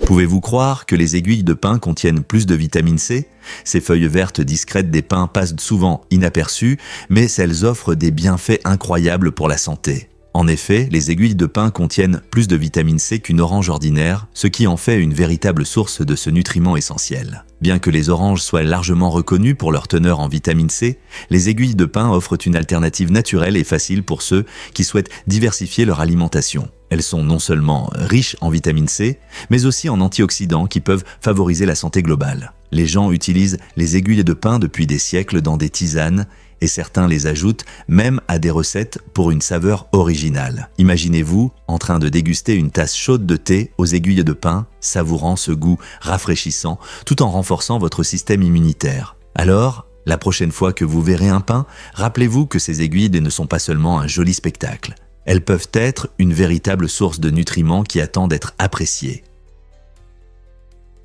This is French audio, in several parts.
Pouvez-vous croire que les aiguilles de pin contiennent plus de vitamine C? Ces feuilles vertes discrètes des pins passent souvent inaperçues, mais elles offrent des bienfaits incroyables pour la santé. En effet, les aiguilles de pin contiennent plus de vitamine C qu'une orange ordinaire, ce qui en fait une véritable source de ce nutriment essentiel. Bien que les oranges soient largement reconnues pour leur teneur en vitamine C, les aiguilles de pin offrent une alternative naturelle et facile pour ceux qui souhaitent diversifier leur alimentation. Elles sont non seulement riches en vitamine C, mais aussi en antioxydants qui peuvent favoriser la santé globale. Les gens utilisent les aiguilles de pin depuis des siècles dans des tisanes, et certains les ajoutent même à des recettes pour une saveur originale. Imaginez-vous en train de déguster une tasse chaude de thé aux aiguilles de pin, savourant ce goût rafraîchissant tout en renforçant votre système immunitaire. Alors, la prochaine fois que vous verrez un pin, rappelez-vous que ces aiguilles ne sont pas seulement un joli spectacle. Elles peuvent être une véritable source de nutriments qui attend d'être appréciée.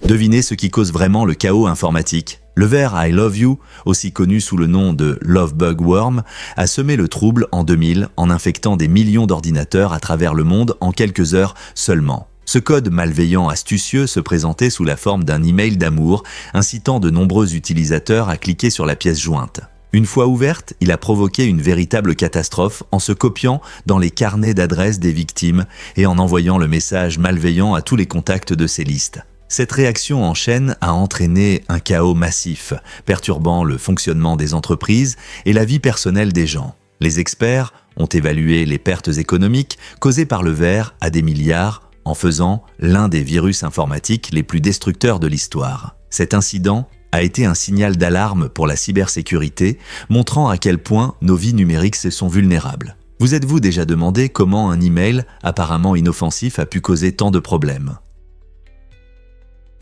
Devinez ce qui cause vraiment le chaos informatique. Le ver I Love You, aussi connu sous le nom de Love Bug Worm, a semé le trouble en 2000 en infectant des millions d'ordinateurs à travers le monde en quelques heures seulement. Ce code malveillant astucieux se présentait sous la forme d'un email d'amour, incitant de nombreux utilisateurs à cliquer sur la pièce jointe. Une fois ouverte, il a provoqué une véritable catastrophe en se copiant dans les carnets d'adresses des victimes et en envoyant le message malveillant à tous les contacts de ces listes. Cette réaction en chaîne a entraîné un chaos massif, perturbant le fonctionnement des entreprises et la vie personnelle des gens. Les experts ont évalué les pertes économiques causées par le ver à des milliards, en faisant l'un des virus informatiques les plus destructeurs de l'histoire. Cet incident a été un signal d'alarme pour la cybersécurité, montrant à quel point nos vies numériques sont vulnérables. Vous êtes-vous déjà demandé comment un email apparemment inoffensif a pu causer tant de problèmes ?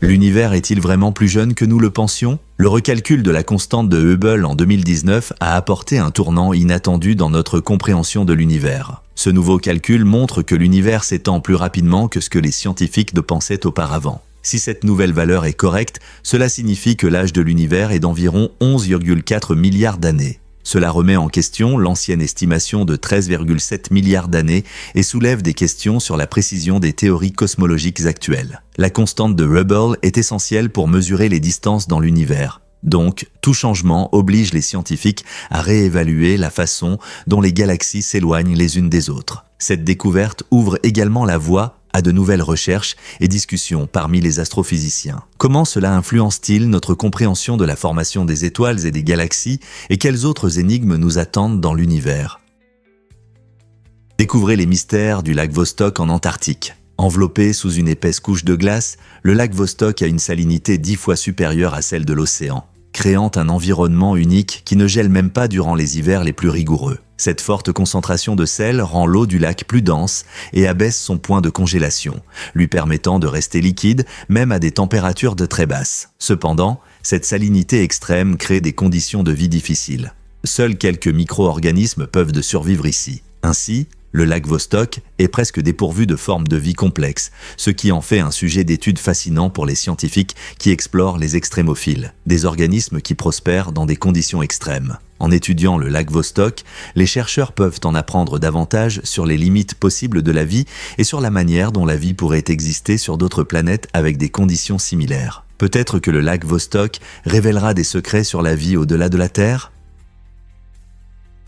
L'univers est-il vraiment plus jeune que nous le pensions? Le recalcul de la constante de Hubble en 2019 a apporté un tournant inattendu dans notre compréhension de l'univers. Ce nouveau calcul montre que l'univers s'étend plus rapidement que ce que les scientifiques ne pensaient auparavant. Si cette nouvelle valeur est correcte, cela signifie que l'âge de l'univers est d'environ 11,4 milliards d'années. Cela remet en question l'ancienne estimation de 13,7 milliards d'années et soulève des questions sur la précision des théories cosmologiques actuelles. La constante de Hubble est essentielle pour mesurer les distances dans l'univers. Donc, tout changement oblige les scientifiques à réévaluer la façon dont les galaxies s'éloignent les unes des autres. Cette découverte ouvre également la voie à de nouvelles recherches et discussions parmi les astrophysiciens. Comment cela influence-t-il notre compréhension de la formation des étoiles et des galaxies et quelles autres énigmes nous attendent dans l'univers? Découvrez les mystères du lac Vostok en Antarctique. Enveloppé sous une épaisse couche de glace, le lac Vostok a une salinité 10 fois supérieure à celle de l'océan, créant un environnement unique qui ne gèle même pas durant les hivers les plus rigoureux. Cette forte concentration de sel rend l'eau du lac plus dense et abaisse son point de congélation, lui permettant de rester liquide même à des températures très basses. Cependant, cette salinité extrême crée des conditions de vie difficiles. Seuls quelques micro-organismes peuvent survivre ici. Ainsi, le lac Vostok est presque dépourvu de formes de vie complexes, ce qui en fait un sujet d'étude fascinant pour les scientifiques qui explorent les extrémophiles, des organismes qui prospèrent dans des conditions extrêmes. En étudiant le lac Vostok, les chercheurs peuvent en apprendre davantage sur les limites possibles de la vie et sur la manière dont la vie pourrait exister sur d'autres planètes avec des conditions similaires. Peut-être que le lac Vostok révélera des secrets sur la vie au-delà de la Terre ?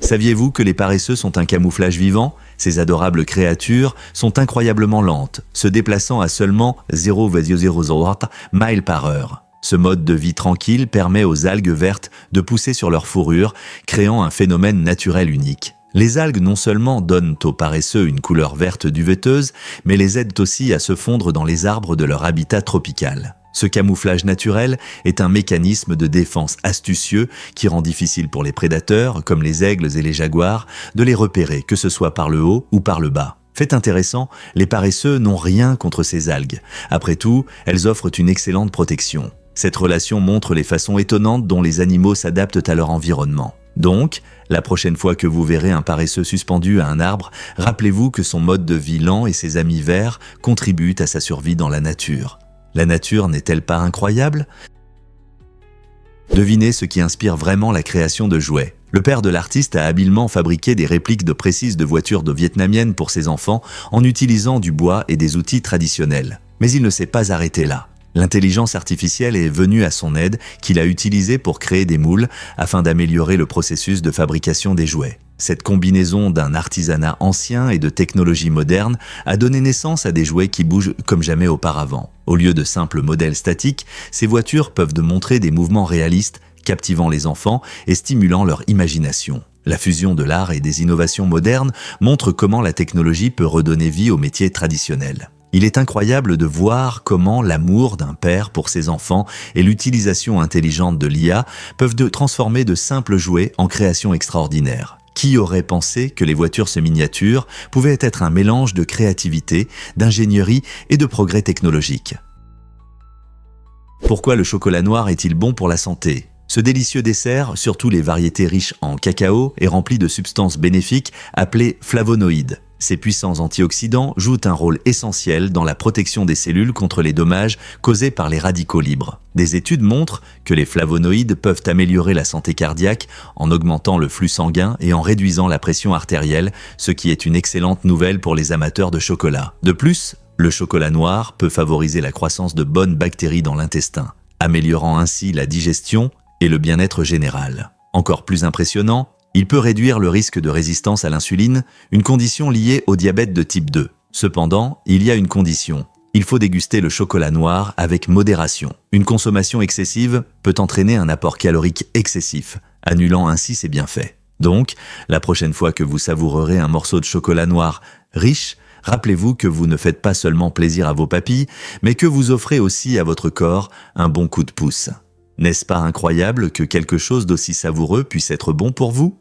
Saviez-vous que les paresseux sont un camouflage vivant? Ces adorables créatures sont incroyablement lentes, se déplaçant à seulement 0,008 miles par heure. Ce mode de vie tranquille permet aux algues vertes de pousser sur leur fourrure, créant un phénomène naturel unique. Les algues non seulement donnent aux paresseux une couleur verte duveteuse, mais les aident aussi à se fondre dans les arbres de leur habitat tropical. Ce camouflage naturel est un mécanisme de défense astucieux qui rend difficile pour les prédateurs, comme les aigles et les jaguars, de les repérer, que ce soit par le haut ou par le bas. Fait intéressant, les paresseux n'ont rien contre ces algues. Après tout, elles offrent une excellente protection. Cette relation montre les façons étonnantes dont les animaux s'adaptent à leur environnement. Donc, la prochaine fois que vous verrez un paresseux suspendu à un arbre, rappelez-vous que son mode de vie lent et ses amis verts contribuent à sa survie dans la nature. La nature n'est-elle pas incroyable? Devinez ce qui inspire vraiment la création de jouets. Le père de l'artiste a habilement fabriqué des répliques précises de voitures vietnamiennes pour ses enfants en utilisant du bois et des outils traditionnels. Mais il ne s'est pas arrêté là. L'intelligence artificielle est venue à son aide, qu'il a utilisée pour créer des moules afin d'améliorer le processus de fabrication des jouets. Cette combinaison d'un artisanat ancien et de technologies modernes a donné naissance à des jouets qui bougent comme jamais auparavant. Au lieu de simples modèles statiques, ces voitures peuvent montrer des mouvements réalistes, captivant les enfants et stimulant leur imagination. La fusion de l'art et des innovations modernes montre comment la technologie peut redonner vie aux métiers traditionnels. Il est incroyable de voir comment l'amour d'un père pour ses enfants et l'utilisation intelligente de l'IA peuvent transformer de simples jouets en créations extraordinaires. Qui aurait pensé que les voitures se miniaturent pouvaient être un mélange de créativité, d'ingénierie et de progrès technologiques? Pourquoi le chocolat noir est-il bon pour la santé? Ce délicieux dessert, surtout les variétés riches en cacao, est rempli de substances bénéfiques appelées flavonoïdes. Ces puissants antioxydants jouent un rôle essentiel dans la protection des cellules contre les dommages causés par les radicaux libres. Des études montrent que les flavonoïdes peuvent améliorer la santé cardiaque en augmentant le flux sanguin et en réduisant la pression artérielle, ce qui est une excellente nouvelle pour les amateurs de chocolat. De plus, le chocolat noir peut favoriser la croissance de bonnes bactéries dans l'intestin, améliorant ainsi la digestion et le bien-être général. Encore plus impressionnant, il peut réduire le risque de résistance à l'insuline, une condition liée au diabète de type 2. Cependant, il y a une condition. Il faut déguster le chocolat noir avec modération. Une consommation excessive peut entraîner un apport calorique excessif, annulant ainsi ses bienfaits. Donc, la prochaine fois que vous savourerez un morceau de chocolat noir riche, rappelez-vous que vous ne faites pas seulement plaisir à vos papilles, mais que vous offrez aussi à votre corps un bon coup de pouce. N'est-ce pas incroyable que quelque chose d'aussi savoureux puisse être bon pour vous?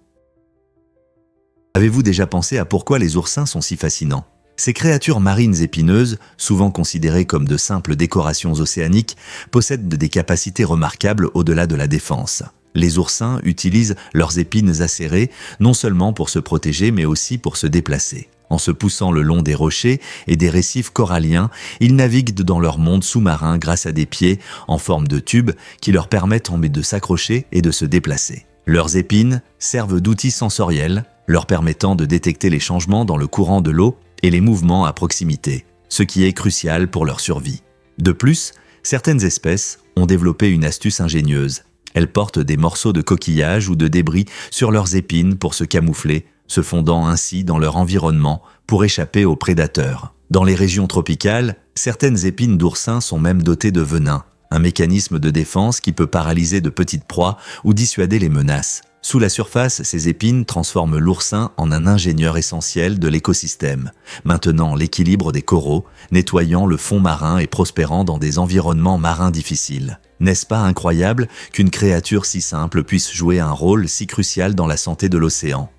Avez-vous déjà pensé à pourquoi les oursins sont si fascinants? Ces créatures marines épineuses, souvent considérées comme de simples décorations océaniques, possèdent des capacités remarquables au-delà de la défense. Les oursins utilisent leurs épines acérées non seulement pour se protéger mais aussi pour se déplacer. En se poussant le long des rochers et des récifs coralliens, ils naviguent dans leur monde sous-marin grâce à des pieds en forme de tube qui leur permettent de s'accrocher et de se déplacer. Leurs épines servent d'outils sensoriels, leur permettant de détecter les changements dans le courant de l'eau et les mouvements à proximité, ce qui est crucial pour leur survie. De plus, certaines espèces ont développé une astuce ingénieuse. Elles portent des morceaux de coquillage ou de débris sur leurs épines pour se camoufler, se fondant ainsi dans leur environnement pour échapper aux prédateurs. Dans les régions tropicales, certaines épines d'oursin sont même dotées de venin, un mécanisme de défense qui peut paralyser de petites proies ou dissuader les menaces. Sous la surface, ces épines transforment l'oursin en un ingénieur essentiel de l'écosystème, maintenant l'équilibre des coraux, nettoyant le fond marin et prospérant dans des environnements marins difficiles. N'est-ce pas incroyable qu'une créature si simple puisse jouer un rôle si crucial dans la santé de l'océan?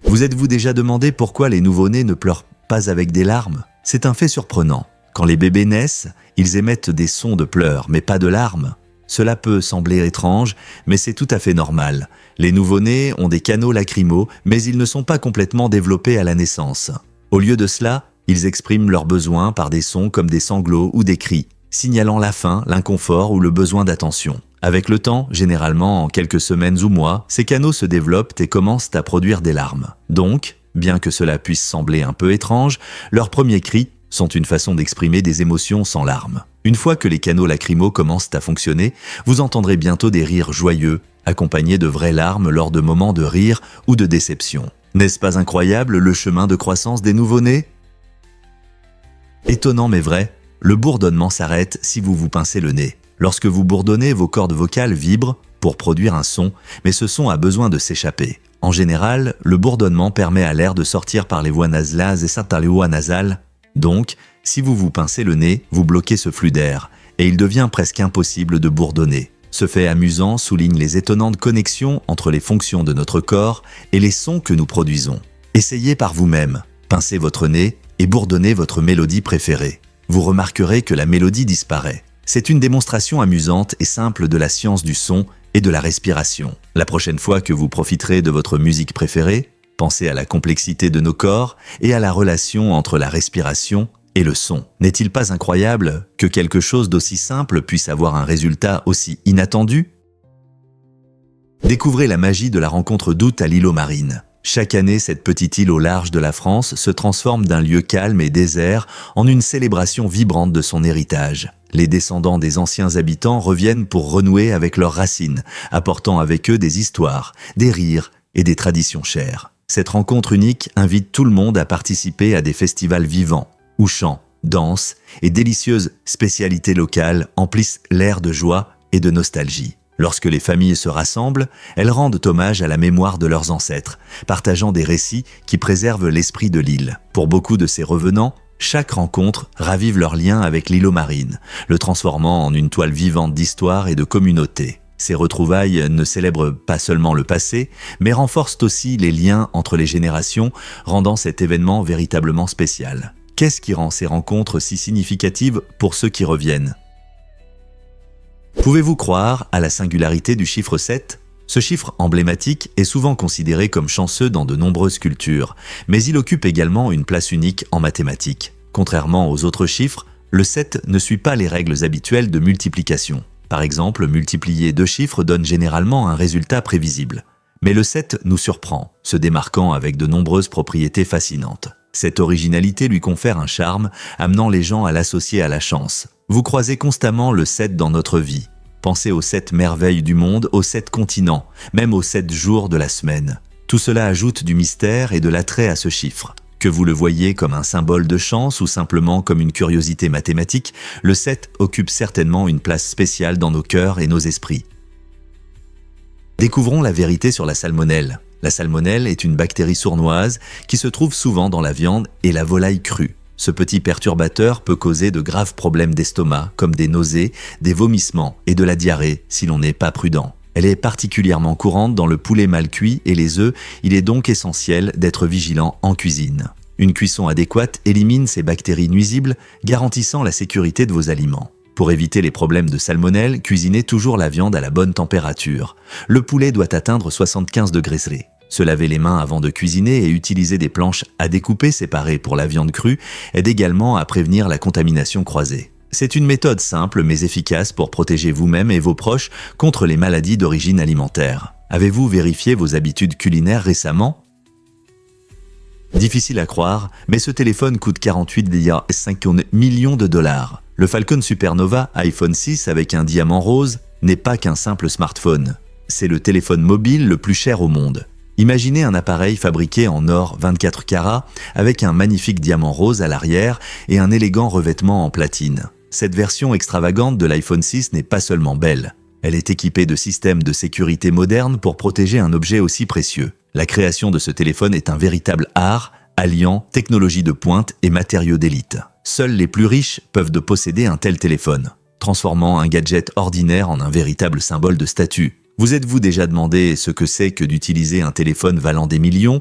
Vous êtes-vous déjà demandé pourquoi les nouveau-nés ne pleurent pas avec des larmes? C'est un fait surprenant. Quand les bébés naissent, ils émettent des sons de pleurs, mais pas de larmes. Cela peut sembler étrange, mais c'est tout à fait normal. Les nouveau-nés ont des canaux lacrymaux, mais ils ne sont pas complètement développés à la naissance. Au lieu de cela, ils expriment leurs besoins par des sons comme des sanglots ou des cris, signalant la faim, l'inconfort ou le besoin d'attention. Avec le temps, généralement en quelques semaines ou mois, ces canaux se développent et commencent à produire des larmes. Donc, bien que cela puisse sembler un peu étrange, leurs premiers cris sont une façon d'exprimer des émotions sans larmes. Une fois que les canaux lacrymaux commencent à fonctionner, vous entendrez bientôt des rires joyeux, accompagnés de vraies larmes lors de moments de rire ou de déception. N'est-ce pas incroyable le chemin de croissance des nouveau-nés? Étonnant mais vrai, le bourdonnement s'arrête si vous vous pincez le nez. Lorsque vous bourdonnez, vos cordes vocales vibrent pour produire un son, mais ce son a besoin de s'échapper. En général, le bourdonnement permet à l'air de sortir par les voies nasales et s'atteindre les voies nasales. Donc, si vous vous pincez le nez, vous bloquez ce flux d'air, et il devient presque impossible de bourdonner. Ce fait amusant souligne les étonnantes connexions entre les fonctions de notre corps et les sons que nous produisons. Essayez par vous-même, pincez votre nez et bourdonnez votre mélodie préférée. Vous remarquerez que la mélodie disparaît. C'est une démonstration amusante et simple de la science du son et de la respiration. La prochaine fois que vous profiterez de votre musique préférée, pensez à la complexité de nos corps et à la relation entre la respiration et le son. N'est-il pas incroyable que quelque chose d'aussi simple puisse avoir un résultat aussi inattendu? Découvrez la magie de la rencontre d'août à l'îlot Marine. Chaque année, cette petite île au large de la France se transforme d'un lieu calme et désert en une célébration vibrante de son héritage. Les descendants des anciens habitants reviennent pour renouer avec leurs racines, apportant avec eux des histoires, des rires et des traditions chères. Cette rencontre unique invite tout le monde à participer à des festivals vivants, où chants, danses et délicieuses spécialités locales emplissent l'air de joie et de nostalgie. Lorsque les familles se rassemblent, elles rendent hommage à la mémoire de leurs ancêtres, partageant des récits qui préservent l'esprit de l'île. Pour beaucoup de ces revenants, chaque rencontre ravive leur lien avec l'îlot marine, le transformant en une toile vivante d'histoire et de communauté. Ces retrouvailles ne célèbrent pas seulement le passé, mais renforcent aussi les liens entre les générations, rendant cet événement véritablement spécial. Qu'est-ce qui rend ces rencontres si significatives pour ceux qui reviennent ? Pouvez-vous croire à la singularité du chiffre 7 ? Ce chiffre emblématique est souvent considéré comme chanceux dans de nombreuses cultures, mais il occupe également une place unique en mathématiques. Contrairement aux autres chiffres, le 7 ne suit pas les règles habituelles de multiplication. Par exemple, multiplier deux chiffres donne généralement un résultat prévisible. Mais le 7 nous surprend, se démarquant avec de nombreuses propriétés fascinantes. Cette originalité lui confère un charme, amenant les gens à l'associer à la chance. Vous croisez constamment le 7 dans notre vie. Pensez aux 7 merveilles du monde, aux 7 continents, même aux 7 jours de la semaine. Tout cela ajoute du mystère et de l'attrait à ce chiffre. Que vous le voyez comme un symbole de chance ou simplement comme une curiosité mathématique, le 7 occupe certainement une place spéciale dans nos cœurs et nos esprits. Découvrons la vérité sur la salmonelle. La salmonelle est une bactérie sournoise qui se trouve souvent dans la viande et la volaille crue. Ce petit perturbateur peut causer de graves problèmes d'estomac, comme des nausées, des vomissements et de la diarrhée si l'on n'est pas prudent. Elle est particulièrement courante dans le poulet mal cuit et les œufs, il est donc essentiel d'être vigilant en cuisine. Une cuisson adéquate élimine ces bactéries nuisibles, garantissant la sécurité de vos aliments. Pour éviter les problèmes de salmonelle, cuisinez toujours la viande à la bonne température. Le poulet doit atteindre 75 degrés C. Se laver les mains avant de cuisiner et utiliser des planches à découper séparées pour la viande crue aide également à prévenir la contamination croisée. C'est une méthode simple mais efficace pour protéger vous-même et vos proches contre les maladies d'origine alimentaire. Avez-vous vérifié vos habitudes culinaires récemment ? Difficile à croire, mais ce téléphone coûte 48,5 millions de dollars. Le Falcon Supernova iPhone 6 avec un diamant rose n'est pas qu'un simple smartphone. C'est le téléphone mobile le plus cher au monde. Imaginez un appareil fabriqué en or 24 carats avec un magnifique diamant rose à l'arrière et un élégant revêtement en platine. Cette version extravagante de l'iPhone 6 n'est pas seulement belle. Elle est équipée de systèmes de sécurité modernes pour protéger un objet aussi précieux. La création de ce téléphone est un véritable art, alliant technologie de pointe et matériaux d'élite. Seuls les plus riches peuvent posséder un tel téléphone, transformant un gadget ordinaire en un véritable symbole de statut. Vous êtes-vous déjà demandé ce que c'est que d'utiliser un téléphone valant des millions ?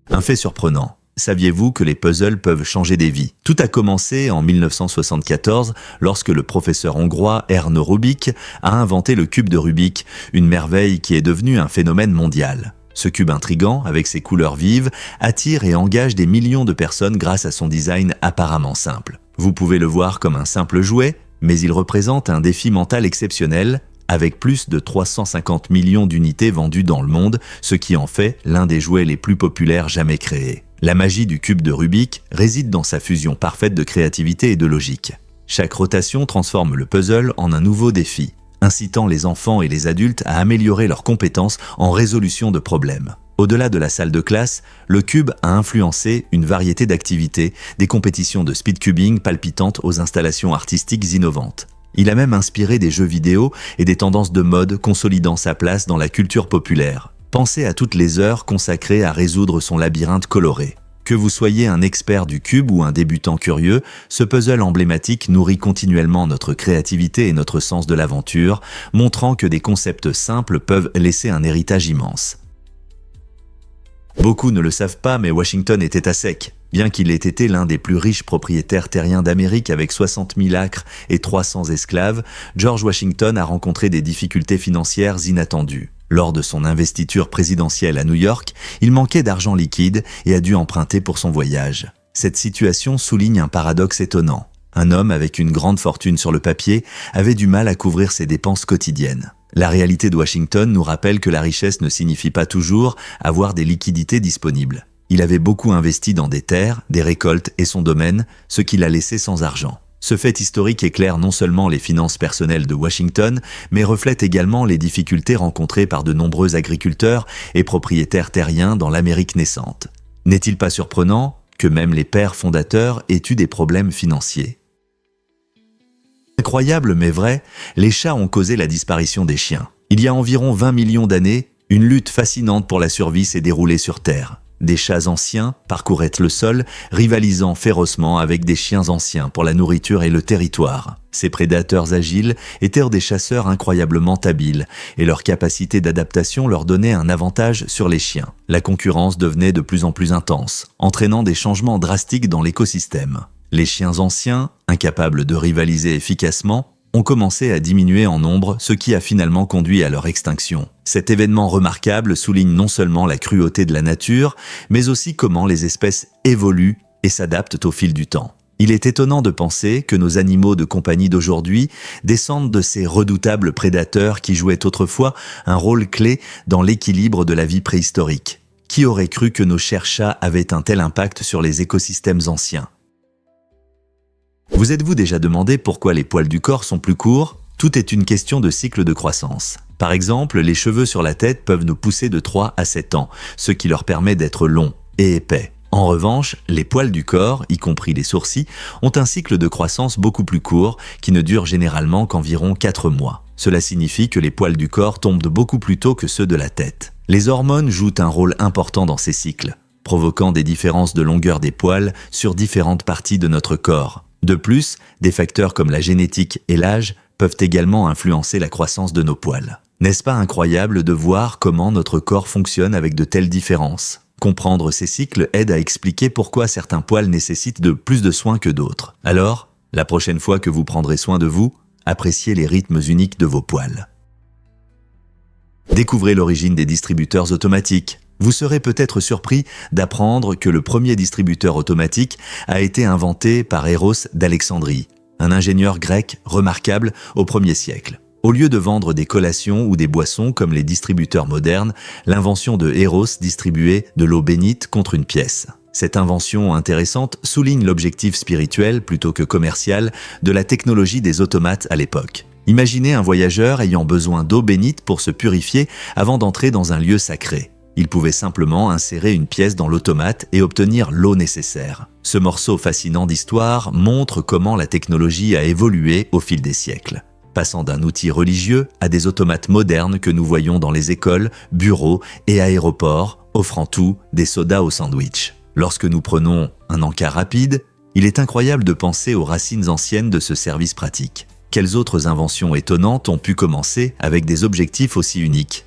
Un fait surprenant. Saviez-vous que les puzzles peuvent changer des vies ? Tout a commencé en 1974 lorsque le professeur hongrois Ernő Rubik a inventé le cube de Rubik, une merveille qui est devenue un phénomène mondial. Ce cube intrigant, avec ses couleurs vives, attire et engage des millions de personnes grâce à son design apparemment simple. Vous pouvez le voir comme un simple jouet, mais il représente un défi mental exceptionnel, avec plus de 350 millions d'unités vendues dans le monde, ce qui en fait l'un des jouets les plus populaires jamais créés. La magie du cube de Rubik réside dans sa fusion parfaite de créativité et de logique. Chaque rotation transforme le puzzle en un nouveau défi, incitant les enfants et les adultes à améliorer leurs compétences en résolution de problèmes. Au-delà de la salle de classe, le cube a influencé une variété d'activités, des compétitions de speedcubing palpitantes aux installations artistiques innovantes. Il a même inspiré des jeux vidéo et des tendances de mode, consolidant sa place dans la culture populaire. Pensez à toutes les heures consacrées à résoudre son labyrinthe coloré. Que vous soyez un expert du cube ou un débutant curieux, ce puzzle emblématique nourrit continuellement notre créativité et notre sens de l'aventure, montrant que des concepts simples peuvent laisser un héritage immense. Beaucoup ne le savent pas, mais Washington était à sec. Bien qu'il ait été l'un des plus riches propriétaires terriens d'Amérique avec 60 000 acres et 300 esclaves, George Washington a rencontré des difficultés financières inattendues. Lors de son investiture présidentielle à New York, il manquait d'argent liquide et a dû emprunter pour son voyage. Cette situation souligne un paradoxe étonnant. Un homme avec une grande fortune sur le papier avait du mal à couvrir ses dépenses quotidiennes. La réalité de Washington nous rappelle que la richesse ne signifie pas toujours avoir des liquidités disponibles. Il avait beaucoup investi dans des terres, des récoltes et son domaine, ce qui l'a laissé sans argent. Ce fait historique éclaire non seulement les finances personnelles de Washington, mais reflète également les difficultés rencontrées par de nombreux agriculteurs et propriétaires terriens dans l'Amérique naissante. N'est-il pas surprenant que même les pères fondateurs aient eu des problèmes financiers? Incroyable mais vrai, les chats ont causé la disparition des chiens. Il y a environ 20 millions d'années, une lutte fascinante pour la survie s'est déroulée sur Terre. Des chats anciens parcouraient le sol, rivalisant férocement avec des chiens anciens pour la nourriture et le territoire. Ces prédateurs agiles étaient des chasseurs incroyablement habiles, et leur capacité d'adaptation leur donnait un avantage sur les chiens. La concurrence devenait de plus en plus intense, entraînant des changements drastiques dans l'écosystème. Les chiens anciens, incapables de rivaliser efficacement, ont commencé à diminuer en nombre, ce qui a finalement conduit à leur extinction. Cet événement remarquable souligne non seulement la cruauté de la nature, mais aussi comment les espèces évoluent et s'adaptent au fil du temps. Il est étonnant de penser que nos animaux de compagnie d'aujourd'hui descendent de ces redoutables prédateurs qui jouaient autrefois un rôle clé dans l'équilibre de la vie préhistorique. Qui aurait cru que nos chers chats avaient un tel impact sur les écosystèmes anciens? Vous êtes-vous déjà demandé pourquoi les poils du corps sont plus courts? Tout est une question de cycle de croissance. Par exemple, les cheveux sur la tête peuvent nous pousser de 3 à 7 ans, ce qui leur permet d'être longs et épais. En revanche, les poils du corps, y compris les sourcils, ont un cycle de croissance beaucoup plus court, qui ne dure généralement qu'environ 4 mois. Cela signifie que les poils du corps tombent beaucoup plus tôt que ceux de la tête. Les hormones jouent un rôle important dans ces cycles, provoquant des différences de longueur des poils sur différentes parties de notre corps. De plus, des facteurs comme la génétique et l'âge peuvent également influencer la croissance de nos poils. N'est-ce pas incroyable de voir comment notre corps fonctionne avec de telles différences? Comprendre ces cycles aide à expliquer pourquoi certains poils nécessitent de plus de soins que d'autres. Alors, la prochaine fois que vous prendrez soin de vous, appréciez les rythmes uniques de vos poils. Découvrez l'origine des distributeurs automatiques. Vous serez peut-être surpris d'apprendre que le premier distributeur automatique a été inventé par Eros d'Alexandrie, un ingénieur grec remarquable au 1er siècle. Au lieu de vendre des collations ou des boissons comme les distributeurs modernes, l'invention de Eros distribuait de l'eau bénite contre une pièce. Cette invention intéressante souligne l'objectif spirituel plutôt que commercial de la technologie des automates à l'époque. Imaginez un voyageur ayant besoin d'eau bénite pour se purifier avant d'entrer dans un lieu sacré. Il pouvait simplement insérer une pièce dans l'automate et obtenir l'eau nécessaire. Ce morceau fascinant d'histoire montre comment la technologie a évolué au fil des siècles, passant d'un outil religieux à des automates modernes que nous voyons dans les écoles, bureaux et aéroports, offrant tout, des sodas au sandwich. Lorsque nous prenons un encas rapide, il est incroyable de penser aux racines anciennes de ce service pratique. Quelles autres inventions étonnantes ont pu commencer avec des objectifs aussi uniques?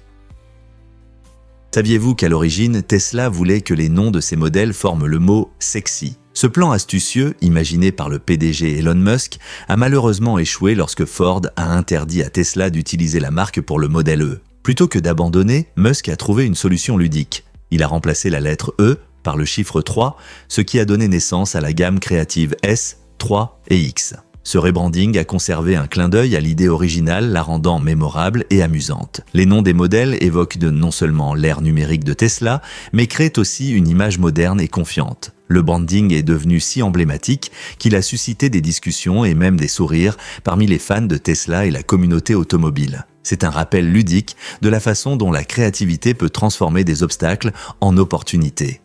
Saviez-vous qu'à l'origine, Tesla voulait que les noms de ses modèles forment le mot « sexy ». Ce plan astucieux, imaginé par le PDG Elon Musk, a malheureusement échoué lorsque Ford a interdit à Tesla d'utiliser la marque pour le modèle E. Plutôt que d'abandonner, Musk a trouvé une solution ludique. Il a remplacé la lettre E par le chiffre 3, ce qui a donné naissance à la gamme créative S, 3 et X. Ce rebranding a conservé un clin d'œil à l'idée originale, la rendant mémorable et amusante. Les noms des modèles évoquent non seulement l'ère numérique de Tesla, mais créent aussi une image moderne et confiante. Le branding est devenu si emblématique qu'il a suscité des discussions et même des sourires parmi les fans de Tesla et la communauté automobile. C'est un rappel ludique de la façon dont la créativité peut transformer des obstacles en opportunités.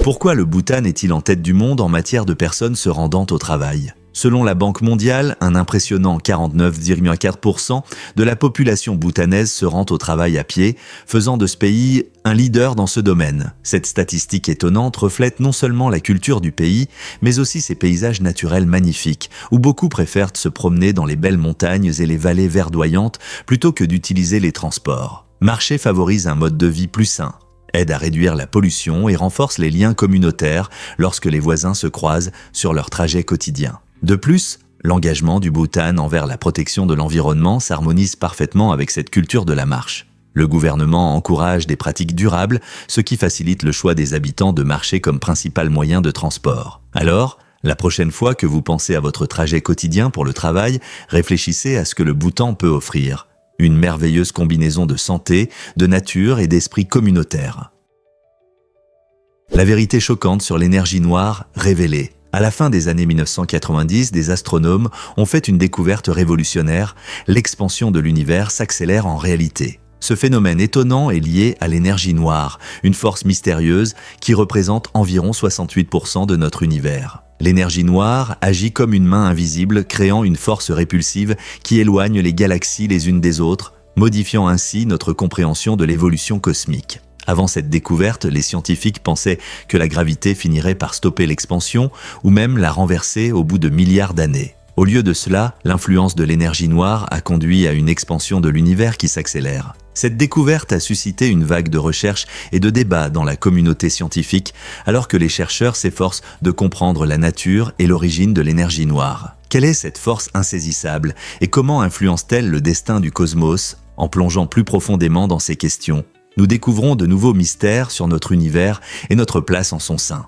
Pourquoi le Bhoutan est-il en tête du monde en matière de personnes se rendant au travail? Selon la Banque mondiale, un impressionnant 49,4% de la population bhoutanaise se rend au travail à pied, faisant de ce pays un leader dans ce domaine. Cette statistique étonnante reflète non seulement la culture du pays, mais aussi ses paysages naturels magnifiques, où beaucoup préfèrent se promener dans les belles montagnes et les vallées verdoyantes plutôt que d'utiliser les transports. Marcher favorise un mode de vie plus sain, aide à réduire la pollution et renforce les liens communautaires lorsque les voisins se croisent sur leur trajet quotidien. De plus, l'engagement du Bhoutan envers la protection de l'environnement s'harmonise parfaitement avec cette culture de la marche. Le gouvernement encourage des pratiques durables, ce qui facilite le choix des habitants de marcher comme principal moyen de transport. Alors, La prochaine fois que vous pensez à votre trajet quotidien pour le travail, réfléchissez à ce que le Bhoutan peut offrir. Une merveilleuse combinaison de santé, de nature et d'esprit communautaire. La vérité choquante sur l'énergie noire révélée. À la fin des années 1990, des astronomes ont fait une découverte révolutionnaire. L'expansion de l'univers s'accélère en réalité. Ce phénomène étonnant est lié à l'énergie noire, une force mystérieuse qui représente environ 68% de notre univers. L'énergie noire agit comme une main invisible, créant une force répulsive qui éloigne les galaxies les unes des autres, modifiant ainsi notre compréhension de l'évolution cosmique. Avant cette découverte, les scientifiques pensaient que la gravité finirait par stopper l'expansion ou même la renverser au bout de milliards d'années. Au lieu de cela, l'influence de l'énergie noire a conduit à une expansion de l'univers qui s'accélère. Cette découverte a suscité une vague de recherche et de débats dans la communauté scientifique, alors que les chercheurs s'efforcent de comprendre la nature et l'origine de l'énergie noire. Quelle est cette force insaisissable et comment influence-t-elle le destin du cosmos? En plongeant plus profondément dans ces questions, nous découvrons de nouveaux mystères sur notre univers et notre place en son sein.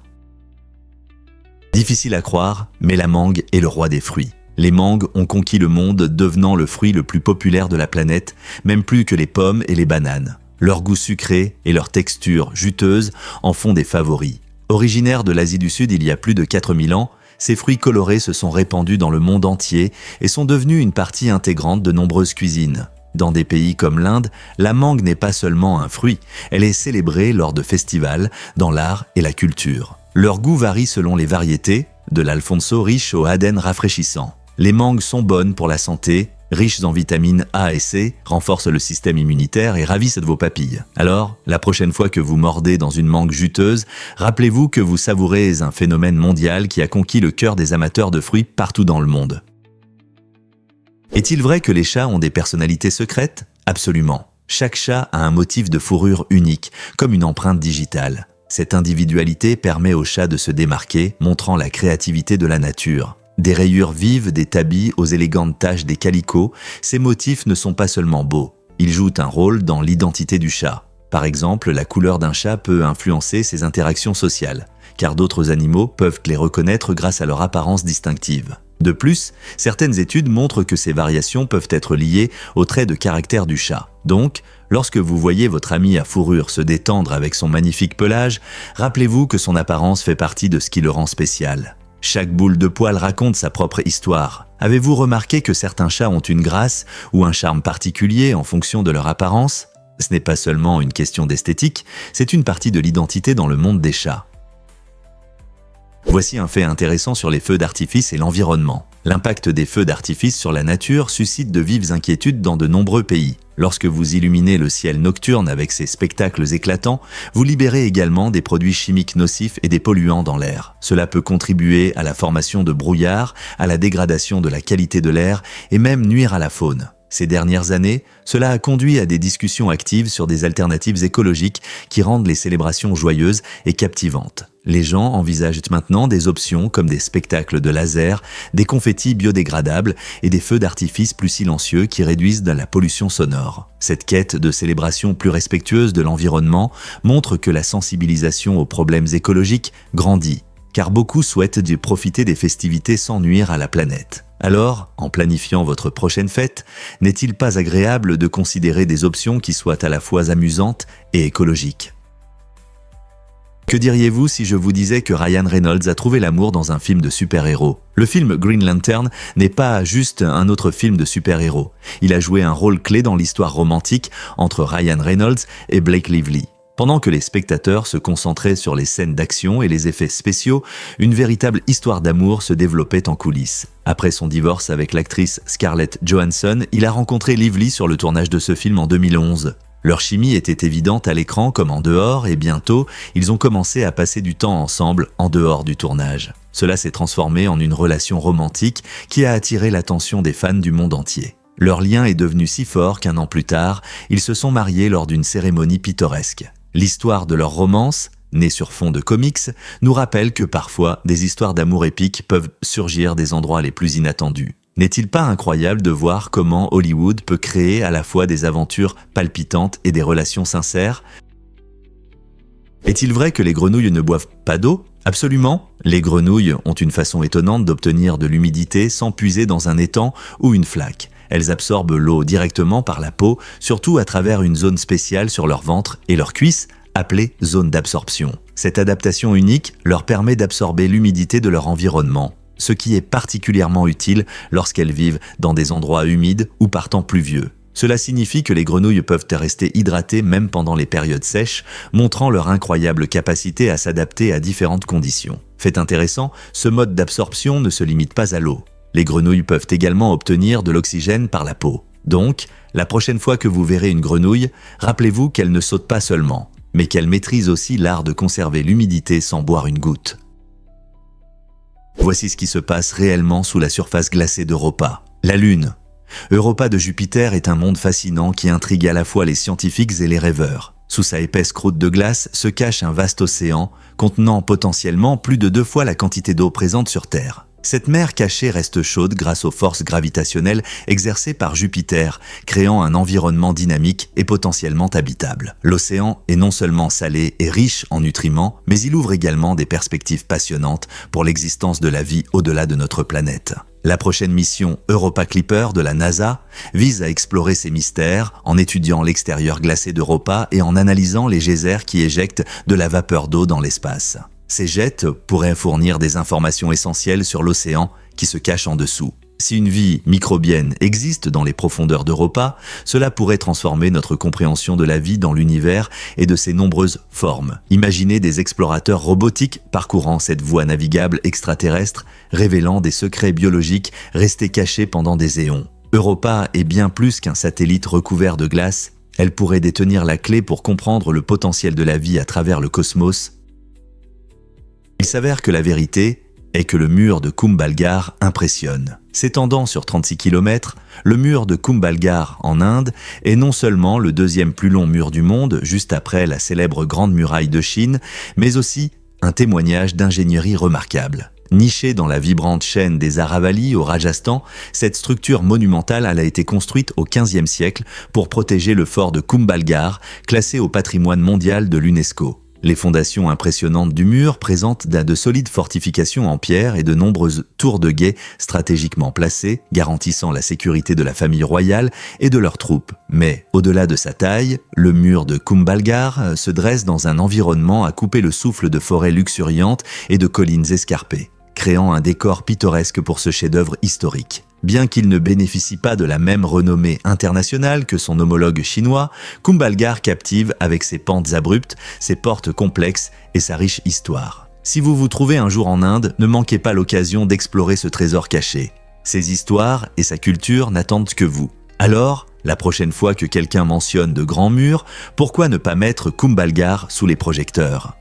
Difficile à croire, mais la mangue est le roi des fruits. Les mangues ont conquis le monde, devenant le fruit le plus populaire de la planète, même plus que les pommes et les bananes. Leur goût sucré et leur texture juteuse en font des favoris. Originaires de l'Asie du Sud il y a plus de 4000 ans, ces fruits colorés se sont répandus dans le monde entier et sont devenus une partie intégrante de nombreuses cuisines. Dans des pays comme l'Inde, la mangue n'est pas seulement un fruit, elle est célébrée lors de festivals, dans l'art et la culture. Leur goût varie selon les variétés, de l'Alfonso riche au Aden rafraîchissant. Les mangues sont bonnes pour la santé, riches en vitamines A et C, renforcent le système immunitaire et ravissent vos papilles. Alors, la prochaine fois que vous mordez dans une mangue juteuse, rappelez-vous que vous savourez un phénomène mondial qui a conquis le cœur des amateurs de fruits partout dans le monde. Est-il vrai que les chats ont des personnalités secrètes? Absolument. Chaque chat a un motif de fourrure unique, comme une empreinte digitale. Cette individualité permet au chat de se démarquer, montrant la créativité de la nature. Des rayures vives des tabis aux élégantes taches des calicots, ces motifs ne sont pas seulement beaux, ils jouent un rôle dans l'identité du chat. Par exemple, la couleur d'un chat peut influencer ses interactions sociales, car d'autres animaux peuvent les reconnaître grâce à leur apparence distinctive. De plus, certaines études montrent que ces variations peuvent être liées aux traits de caractère du chat. Donc, lorsque vous voyez votre ami à fourrure se détendre avec son magnifique pelage, rappelez-vous que son apparence fait partie de ce qui le rend spécial. Chaque boule de poil raconte sa propre histoire. Avez-vous remarqué que certains chats ont une grâce ou un charme particulier en fonction de leur apparence? Ce n'est pas seulement une question d'esthétique, c'est une partie de l'identité dans le monde des chats. Voici un fait intéressant sur les feux d'artifice et l'environnement. L'impact des feux d'artifice sur la nature suscite de vives inquiétudes dans de nombreux pays. Lorsque vous illuminez le ciel nocturne avec ces spectacles éclatants, vous libérez également des produits chimiques nocifs et des polluants dans l'air. Cela peut contribuer à la formation de brouillards, à la dégradation de la qualité de l'air et même nuire à la faune. Ces dernières années, cela a conduit à des discussions actives sur des alternatives écologiques qui rendent les célébrations joyeuses et captivantes. Les gens envisagent maintenant des options comme des spectacles de laser, des confettis biodégradables et des feux d'artifice plus silencieux qui réduisent la pollution sonore. Cette quête de célébration plus respectueuse de l'environnement montre que la sensibilisation aux problèmes écologiques grandit, car beaucoup souhaitent profiter des festivités sans nuire à la planète. Alors, en planifiant votre prochaine fête, n'est-il pas agréable de considérer des options qui soient à la fois amusantes et écologiques? Que diriez-vous si je vous disais que Ryan Reynolds a trouvé l'amour dans un film de super-héros? Le film Green Lantern n'est pas juste un autre film de super-héros. Il a joué un rôle clé dans l'histoire romantique entre Ryan Reynolds et Blake Lively. Pendant que les spectateurs se concentraient sur les scènes d'action et les effets spéciaux, une véritable histoire d'amour se développait en coulisses. Après son divorce avec l'actrice Scarlett Johansson, il a rencontré Lively sur le tournage de ce film en 2011. Leur chimie était évidente à l'écran comme en dehors et bientôt, ils ont commencé à passer du temps ensemble en dehors du tournage. Cela s'est transformé en une relation romantique qui a attiré l'attention des fans du monde entier. Leur lien est devenu si fort qu'un an plus tard, ils se sont mariés lors d'une cérémonie pittoresque. L'histoire de leur romance, née sur fond de comics, nous rappelle que parfois, des histoires d'amour épiques peuvent surgir des endroits les plus inattendus. N'est-il pas incroyable de voir comment Hollywood peut créer à la fois des aventures palpitantes et des relations sincères? Est-il vrai que les grenouilles ne boivent pas d'eau? Absolument, les grenouilles ont une façon étonnante d'obtenir de l'humidité sans puiser dans un étang ou une flaque. Elles absorbent l'eau directement par la peau, surtout à travers une zone spéciale sur leur ventre et leurs cuisses, appelée zone d'absorption. Cette adaptation unique leur permet d'absorber l'humidité de leur environnement, ce qui est particulièrement utile lorsqu'elles vivent dans des endroits humides ou par temps pluvieux. Cela signifie que les grenouilles peuvent rester hydratées même pendant les périodes sèches, montrant leur incroyable capacité à s'adapter à différentes conditions. Fait intéressant, ce mode d'absorption ne se limite pas à l'eau. Les grenouilles peuvent également obtenir de l'oxygène par la peau. Donc, la prochaine fois que vous verrez une grenouille, rappelez-vous qu'elle ne saute pas seulement, mais qu'elle maîtrise aussi l'art de conserver l'humidité sans boire une goutte. Voici ce qui se passe réellement sous la surface glacée d'Europa. La Lune. Europa de Jupiter est un monde fascinant qui intrigue à la fois les scientifiques et les rêveurs. Sous sa épaisse croûte de glace se cache un vaste océan contenant potentiellement plus de 2 fois la quantité d'eau présente sur Terre. Cette mer cachée reste chaude grâce aux forces gravitationnelles exercées par Jupiter, créant un environnement dynamique et potentiellement habitable. L'océan est non seulement salé et riche en nutriments, mais il ouvre également des perspectives passionnantes pour l'existence de la vie au-delà de notre planète. La prochaine mission Europa Clipper de la NASA vise à explorer ces mystères en étudiant l'extérieur glacé d'Europa et en analysant les geysers qui éjectent de la vapeur d'eau dans l'espace. Ces jets pourraient fournir des informations essentielles sur l'océan qui se cache en dessous. Si une vie microbienne existe dans les profondeurs d'Europa, cela pourrait transformer notre compréhension de la vie dans l'univers et de ses nombreuses formes. Imaginez des explorateurs robotiques parcourant cette voie navigable extraterrestre, révélant des secrets biologiques restés cachés pendant des éons. Europa est bien plus qu'un satellite recouvert de glace. Elle pourrait détenir la clé pour comprendre le potentiel de la vie à travers le cosmos. Il s'avère que la vérité est que le mur de Kumbhalgarh impressionne. S'étendant sur 36 km, le mur de Kumbhalgarh en Inde est non seulement le 2e plus long mur du monde, juste après la célèbre Grande Muraille de Chine, mais aussi un témoignage d'ingénierie remarquable. Nichée dans la vibrante chaîne des Aravallis au Rajasthan, cette structure monumentale a été construite au XVe siècle pour protéger le fort de Kumbhalgarh, classé au patrimoine mondial de l'UNESCO. Les fondations impressionnantes du mur présentent de solides fortifications en pierre et de nombreuses tours de guet stratégiquement placées, garantissant la sécurité de la famille royale et de leurs troupes. Mais, au-delà de sa taille, le mur de Kumbhalgarh se dresse dans un environnement à couper le souffle de forêts luxuriantes et de collines escarpées, créant un décor pittoresque pour ce chef-d'œuvre historique. Bien qu'il ne bénéficie pas de la même renommée internationale que son homologue chinois, Kumbhalgarh captive avec ses pentes abruptes, ses portes complexes et sa riche histoire. Si vous vous trouvez un jour en Inde, ne manquez pas l'occasion d'explorer ce trésor caché. Ses histoires et sa culture n'attendent que vous. Alors, la prochaine fois que quelqu'un mentionne de grands murs, pourquoi ne pas mettre Kumbhalgarh sous les projecteurs ?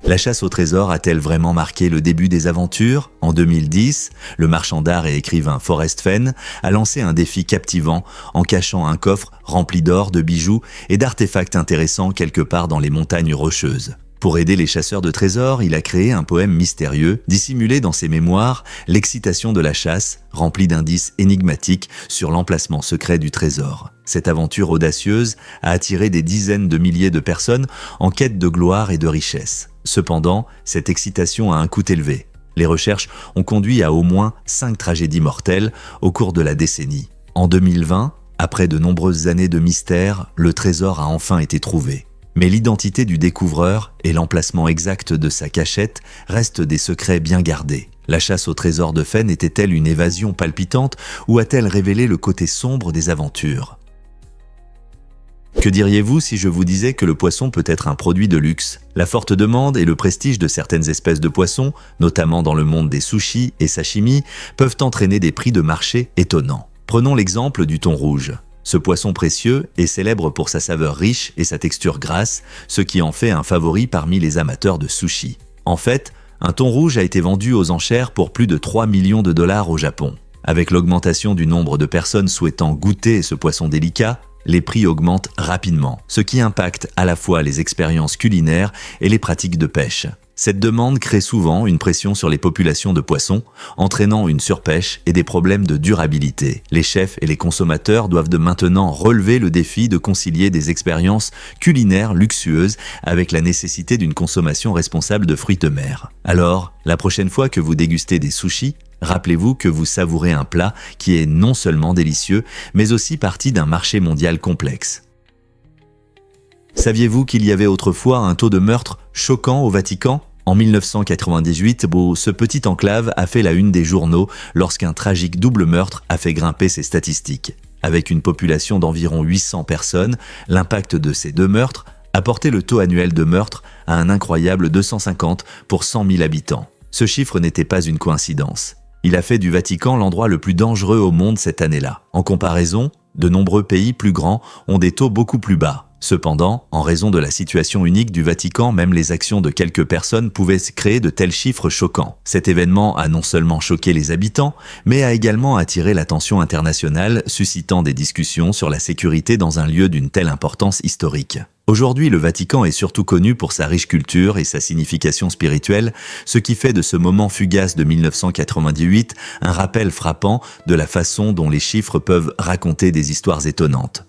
La chasse au trésor a-t-elle vraiment marqué le début des aventures ? En 2010, le marchand d'art et écrivain Forrest Fenn a lancé un défi captivant en cachant un coffre rempli d'or, de bijoux et d'artefacts intéressants quelque part dans les montagnes rocheuses. Pour aider les chasseurs de trésors, il a créé un poème mystérieux, dissimulé dans ses mémoires, l'excitation de la chasse, rempli d'indices énigmatiques sur l'emplacement secret du trésor. Cette aventure audacieuse a attiré des dizaines de milliers de personnes en quête de gloire et de richesse. Cependant, cette excitation a un coût élevé. Les recherches ont conduit à au moins 5 tragédies mortelles au cours de la décennie. En 2020, après de nombreuses années de mystère, le trésor a enfin été trouvé. Mais l'identité du découvreur et l'emplacement exact de sa cachette restent des secrets bien gardés. La chasse au trésor de Fenn était-elle une évasion palpitante ou a-t-elle révélé le côté sombre des aventures ? Que diriez-vous si je vous disais que le poisson peut être un produit de luxe ? La forte demande et le prestige de certaines espèces de poissons, notamment dans le monde des sushis et sashimi, peuvent entraîner des prix de marché étonnants. Prenons l'exemple du thon rouge. Ce poisson précieux est célèbre pour sa saveur riche et sa texture grasse, ce qui en fait un favori parmi les amateurs de sushi. En fait, un thon rouge a été vendu aux enchères pour plus de 3 millions de dollars au Japon. Avec l'augmentation du nombre de personnes souhaitant goûter ce poisson délicat, les prix augmentent rapidement, ce qui impacte à la fois les expériences culinaires et les pratiques de pêche. Cette demande crée souvent une pression sur les populations de poissons, entraînant une surpêche et des problèmes de durabilité. Les chefs et les consommateurs doivent de maintenant relever le défi de concilier des expériences culinaires luxueuses avec la nécessité d'une consommation responsable de fruits de mer. Alors, la prochaine fois que vous dégustez des sushis, rappelez-vous que vous savourez un plat qui est non seulement délicieux, mais aussi partie d'un marché mondial complexe. Saviez-vous qu'il y avait autrefois un taux de meurtre choquant au Vatican ? En 1998, ce petit enclave a fait la une des journaux lorsqu'un tragique double meurtre a fait grimper ses statistiques. Avec une population d'environ 800 personnes, l'impact de ces deux meurtres a porté le taux annuel de meurtre à un incroyable 250 pour 100 000 habitants. Ce chiffre n'était pas une coïncidence. Il a fait du Vatican l'endroit le plus dangereux au monde cette année-là. En comparaison, de nombreux pays plus grands ont des taux beaucoup plus bas. Cependant, en raison de la situation unique du Vatican, même les actions de quelques personnes pouvaient créer de tels chiffres choquants. Cet événement a non seulement choqué les habitants, mais a également attiré l'attention internationale, suscitant des discussions sur la sécurité dans un lieu d'une telle importance historique. Aujourd'hui, le Vatican est surtout connu pour sa riche culture et sa signification spirituelle, ce qui fait de ce moment fugace de 1998 un rappel frappant de la façon dont les chiffres peuvent raconter des histoires étonnantes.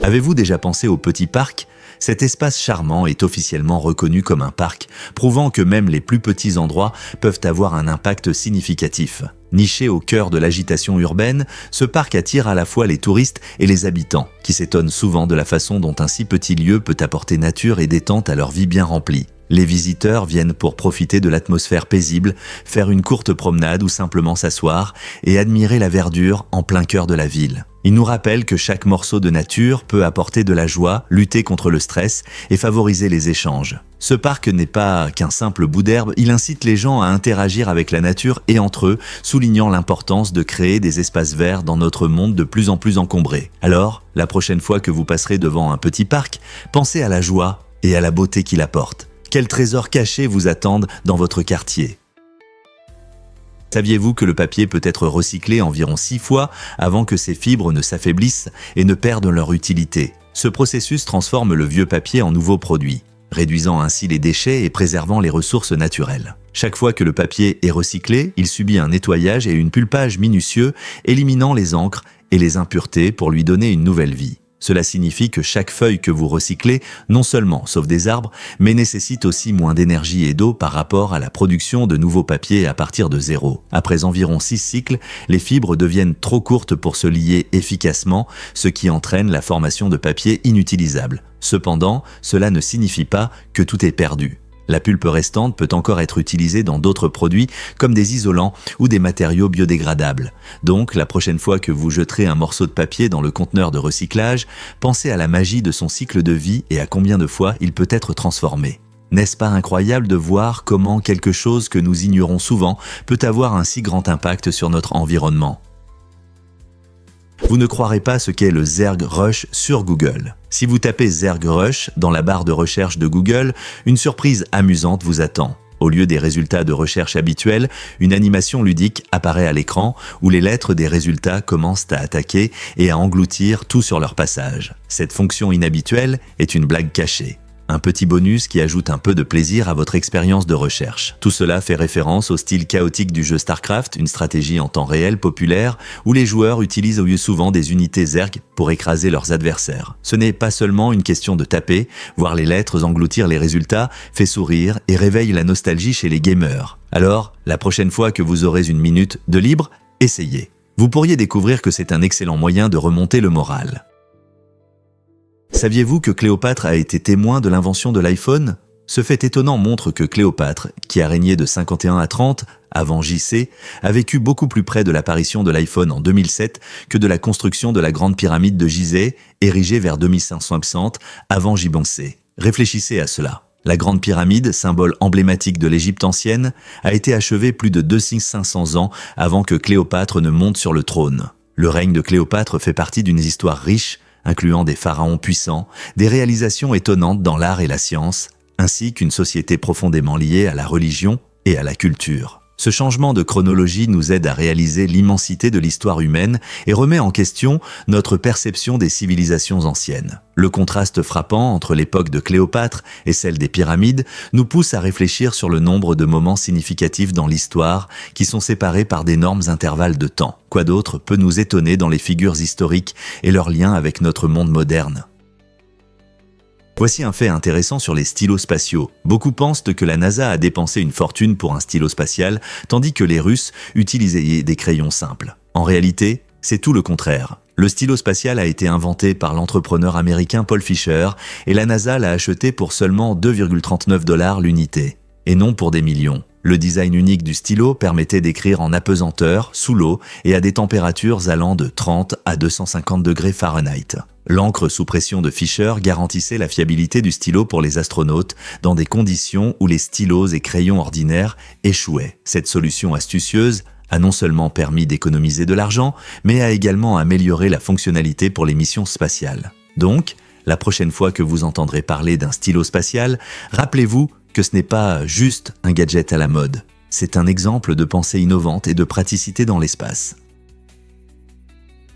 Avez-vous déjà pensé au Petit Parc ? Cet espace charmant est officiellement reconnu comme un parc, prouvant que même les plus petits endroits peuvent avoir un impact significatif. Niché au cœur de l'agitation urbaine, ce parc attire à la fois les touristes et les habitants, qui s'étonnent souvent de la façon dont un si petit lieu peut apporter nature et détente à leur vie bien remplie. Les visiteurs viennent pour profiter de l'atmosphère paisible, faire une courte promenade ou simplement s'asseoir et admirer la verdure en plein cœur de la ville. Il nous rappelle que chaque morceau de nature peut apporter de la joie, lutter contre le stress et favoriser les échanges. Ce parc n'est pas qu'un simple bout d'herbe, il incite les gens à interagir avec la nature et entre eux, soulignant l'importance de créer des espaces verts dans notre monde de plus en plus encombré. Alors, la prochaine fois que vous passerez devant un petit parc, pensez à la joie et à la beauté qu'il apporte. Quels trésors cachés vous attendent dans votre quartier ? Saviez-vous que le papier peut être recyclé environ 6 fois avant que ses fibres ne s'affaiblissent et ne perdent leur utilité ? Ce processus transforme le vieux papier en nouveau produit, réduisant ainsi les déchets et préservant les ressources naturelles. Chaque fois que le papier est recyclé, il subit un nettoyage et une pulpage minutieux, éliminant les encres et les impuretés pour lui donner une nouvelle vie. Cela signifie que chaque feuille que vous recyclez, non seulement sauve des arbres, mais nécessite aussi moins d'énergie et d'eau par rapport à la production de nouveaux papiers à partir de zéro. Après environ 6 cycles, les fibres deviennent trop courtes pour se lier efficacement, ce qui entraîne la formation de papier inutilisable. Cependant, cela ne signifie pas que tout est perdu. La pulpe restante peut encore être utilisée dans d'autres produits comme des isolants ou des matériaux biodégradables. Donc, la prochaine fois que vous jeterez un morceau de papier dans le conteneur de recyclage, pensez à la magie de son cycle de vie et à combien de fois il peut être transformé. N'est-ce pas incroyable de voir comment quelque chose que nous ignorons souvent peut avoir un si grand impact sur notre environnement ? Vous ne croirez pas ce qu'est le ZergRush sur Google. Si vous tapez ZergRush dans la barre de recherche de Google, une surprise amusante vous attend. Au lieu des résultats de recherche habituels, une animation ludique apparaît à l'écran où les lettres des résultats commencent à attaquer et à engloutir tout sur leur passage. Cette fonction inhabituelle est une blague cachée. Un petit bonus qui ajoute un peu de plaisir à votre expérience de recherche. Tout cela fait référence au style chaotique du jeu StarCraft, une stratégie en temps réel populaire où les joueurs utilisent souvent des unités Zerg pour écraser leurs adversaires. Ce n'est pas seulement une question de taper, voir les lettres engloutir les résultats fait sourire et réveille la nostalgie chez les gamers. Alors, la prochaine fois que vous aurez une minute de libre, essayez. Vous pourriez découvrir que c'est un excellent moyen de remonter le moral. Saviez-vous que Cléopâtre a été témoin de l'invention de l'iPhone ? Ce fait étonnant montre que Cléopâtre, qui a régné de 51 à 30, avant JC, a vécu beaucoup plus près de l'apparition de l'iPhone en 2007 que de la construction de la grande pyramide de Gizeh, érigée vers 2560 avant J-C. Réfléchissez à cela. La grande pyramide, symbole emblématique de l'Égypte ancienne, a été achevée plus de 2500 ans avant que Cléopâtre ne monte sur le trône. Le règne de Cléopâtre fait partie d'une histoire riche, incluant des pharaons puissants, des réalisations étonnantes dans l'art et la science, ainsi qu'une société profondément liée à la religion et à la culture. Ce changement de chronologie nous aide à réaliser l'immensité de l'histoire humaine et remet en question notre perception des civilisations anciennes. Le contraste frappant entre l'époque de Cléopâtre et celle des pyramides nous pousse à réfléchir sur le nombre de moments significatifs dans l'histoire qui sont séparés par d'énormes intervalles de temps. Quoi d'autre peut nous étonner dans les figures historiques et leurs liens avec notre monde moderne ? Voici un fait intéressant sur les stylos spatiaux. Beaucoup pensent que la NASA a dépensé une fortune pour un stylo spatial, tandis que les Russes utilisaient des crayons simples. En réalité, c'est tout le contraire. Le stylo spatial a été inventé par l'entrepreneur américain Paul Fisher et la NASA l'a acheté pour seulement 2,39 $ l'unité, et non pour des millions. Le design unique du stylo permettait d'écrire en apesanteur, sous l'eau et à des températures allant de 30 à 250 degrés Fahrenheit. L'encre sous pression de Fisher garantissait la fiabilité du stylo pour les astronautes dans des conditions où les stylos et crayons ordinaires échouaient. Cette solution astucieuse a non seulement permis d'économiser de l'argent, mais a également amélioré la fonctionnalité pour les missions spatiales. Donc, la prochaine fois que vous entendrez parler d'un stylo spatial, rappelez-vous que ce n'est pas juste un gadget à la mode. C'est un exemple de pensée innovante et de praticité dans l'espace.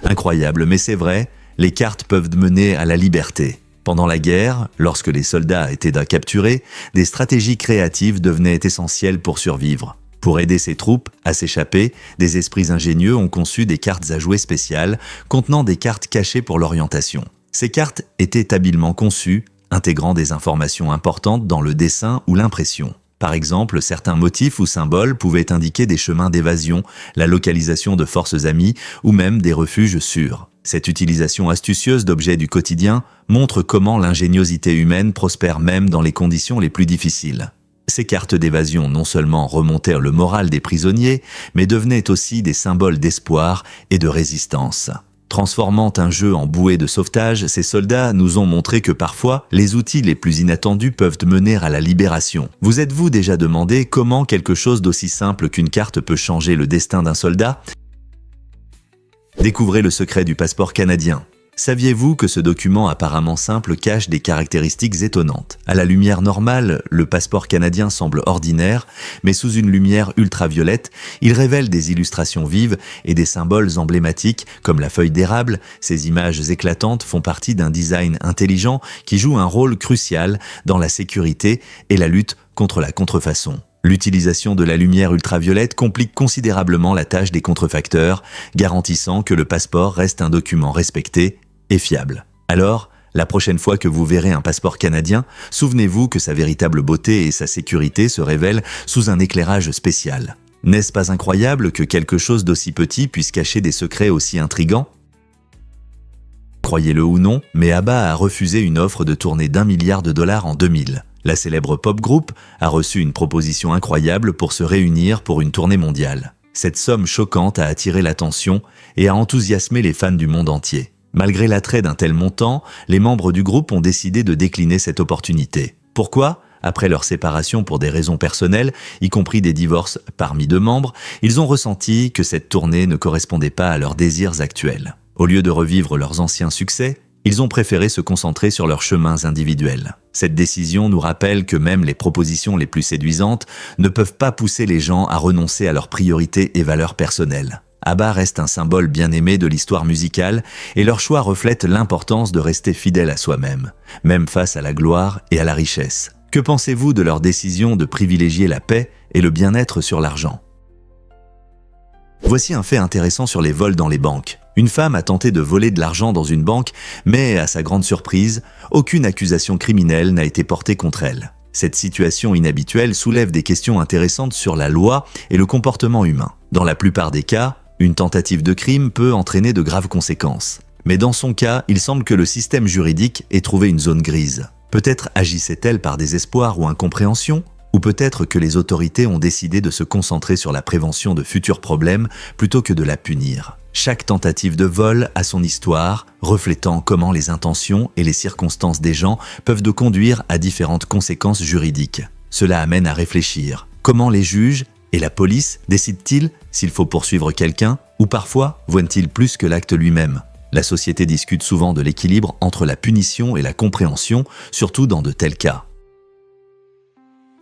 Incroyable, mais c'est vrai, les cartes peuvent mener à la liberté. Pendant la guerre, lorsque les soldats étaient capturés, des stratégies créatives devenaient essentielles pour survivre. Pour aider ces troupes à s'échapper, des esprits ingénieux ont conçu des cartes à jouer spéciales contenant des cartes cachées pour l'orientation. Ces cartes étaient habilement conçues, intégrant des informations importantes dans le dessin ou l'impression. Par exemple, certains motifs ou symboles pouvaient indiquer des chemins d'évasion, la localisation de forces amies ou même des refuges sûrs. Cette utilisation astucieuse d'objets du quotidien montre comment l'ingéniosité humaine prospère même dans les conditions les plus difficiles. Ces cartes d'évasion non seulement remontèrent le moral des prisonniers, mais devenaient aussi des symboles d'espoir et de résistance. Transformant un jeu en bouée de sauvetage, ces soldats nous ont montré que parfois, les outils les plus inattendus peuvent mener à la libération. Vous êtes-vous déjà demandé comment quelque chose d'aussi simple qu'une carte peut changer le destin d'un soldat ? Découvrez le secret du passeport canadien. Saviez-vous que ce document apparemment simple cache des caractéristiques étonnantes ? À la lumière normale, le passeport canadien semble ordinaire, mais sous une lumière ultraviolette, il révèle des illustrations vives et des symboles emblématiques comme la feuille d'érable. Ces images éclatantes font partie d'un design intelligent qui joue un rôle crucial dans la sécurité et la lutte contre la contrefaçon. L'utilisation de la lumière ultraviolette complique considérablement la tâche des contrefacteurs, garantissant que le passeport reste un document respecté et fiable. Alors, la prochaine fois que vous verrez un passeport canadien, souvenez-vous que sa véritable beauté et sa sécurité se révèlent sous un éclairage spécial. N'est-ce pas incroyable que quelque chose d'aussi petit puisse cacher des secrets aussi intrigants ? Croyez-le ou non, mais ABBA a refusé une offre de tournée d'1 milliard de dollars en 2000. La célèbre pop group a reçu une proposition incroyable pour se réunir pour une tournée mondiale. Cette somme choquante a attiré l'attention et a enthousiasmé les fans du monde entier. Malgré l'attrait d'un tel montant, les membres du groupe ont décidé de décliner cette opportunité. Pourquoi ? Après leur séparation pour des raisons personnelles, y compris des divorces parmi 2 membres, ils ont ressenti que cette tournée ne correspondait pas à leurs désirs actuels. Au lieu de revivre leurs anciens succès, ils ont préféré se concentrer sur leurs chemins individuels. Cette décision nous rappelle que même les propositions les plus séduisantes ne peuvent pas pousser les gens à renoncer à leurs priorités et valeurs personnelles. ABBA reste un symbole bien aimé de l'histoire musicale et leur choix reflète l'importance de rester fidèle à soi-même, même face à la gloire et à la richesse. Que pensez-vous de leur décision de privilégier la paix et le bien-être sur l'argent ? Voici un fait intéressant sur les vols dans les banques. Une femme a tenté de voler de l'argent dans une banque, mais à sa grande surprise, aucune accusation criminelle n'a été portée contre elle. Cette situation inhabituelle soulève des questions intéressantes sur la loi et le comportement humain. Dans la plupart des cas, une tentative de crime peut entraîner de graves conséquences. Mais dans son cas, il semble que le système juridique ait trouvé une zone grise. Peut-être agissait-elle par désespoir ou incompréhension ? Ou peut-être que les autorités ont décidé de se concentrer sur la prévention de futurs problèmes plutôt que de la punir. Chaque tentative de vol a son histoire, reflétant comment les intentions et les circonstances des gens peuvent conduire à différentes conséquences juridiques. Cela amène à réfléchir. Comment les juges et la police décident-ils s'il faut poursuivre quelqu'un ou parfois voient-ils plus que l'acte lui-même ? La société discute souvent de l'équilibre entre la punition et la compréhension, surtout dans de tels cas.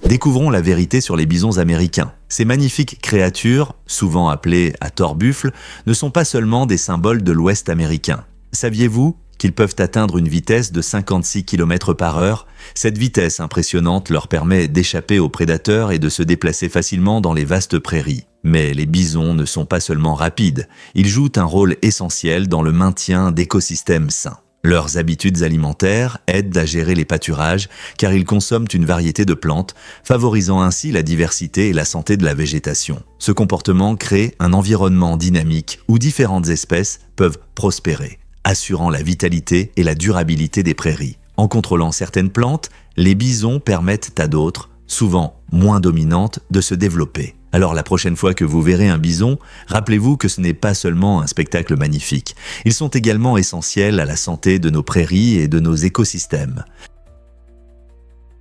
Découvrons la vérité sur les bisons américains. Ces magnifiques créatures, souvent appelées à tort buffles, ne sont pas seulement des symboles de l'Ouest américain. Saviez-vous qu'ils peuvent atteindre une vitesse de 56 km/h? Cette vitesse impressionnante leur permet d'échapper aux prédateurs et de se déplacer facilement dans les vastes prairies. Mais les bisons ne sont pas seulement rapides, ils jouent un rôle essentiel dans le maintien d'écosystèmes sains. Leurs habitudes alimentaires aident à gérer les pâturages car ils consomment une variété de plantes, favorisant ainsi la diversité et la santé de la végétation. Ce comportement crée un environnement dynamique où différentes espèces peuvent prospérer, assurant la vitalité et la durabilité des prairies. En contrôlant certaines plantes, les bisons permettent à d'autres, souvent moins dominantes, de se développer. Alors la prochaine fois que vous verrez un bison, rappelez-vous que ce n'est pas seulement un spectacle magnifique. Ils sont également essentiels à la santé de nos prairies et de nos écosystèmes.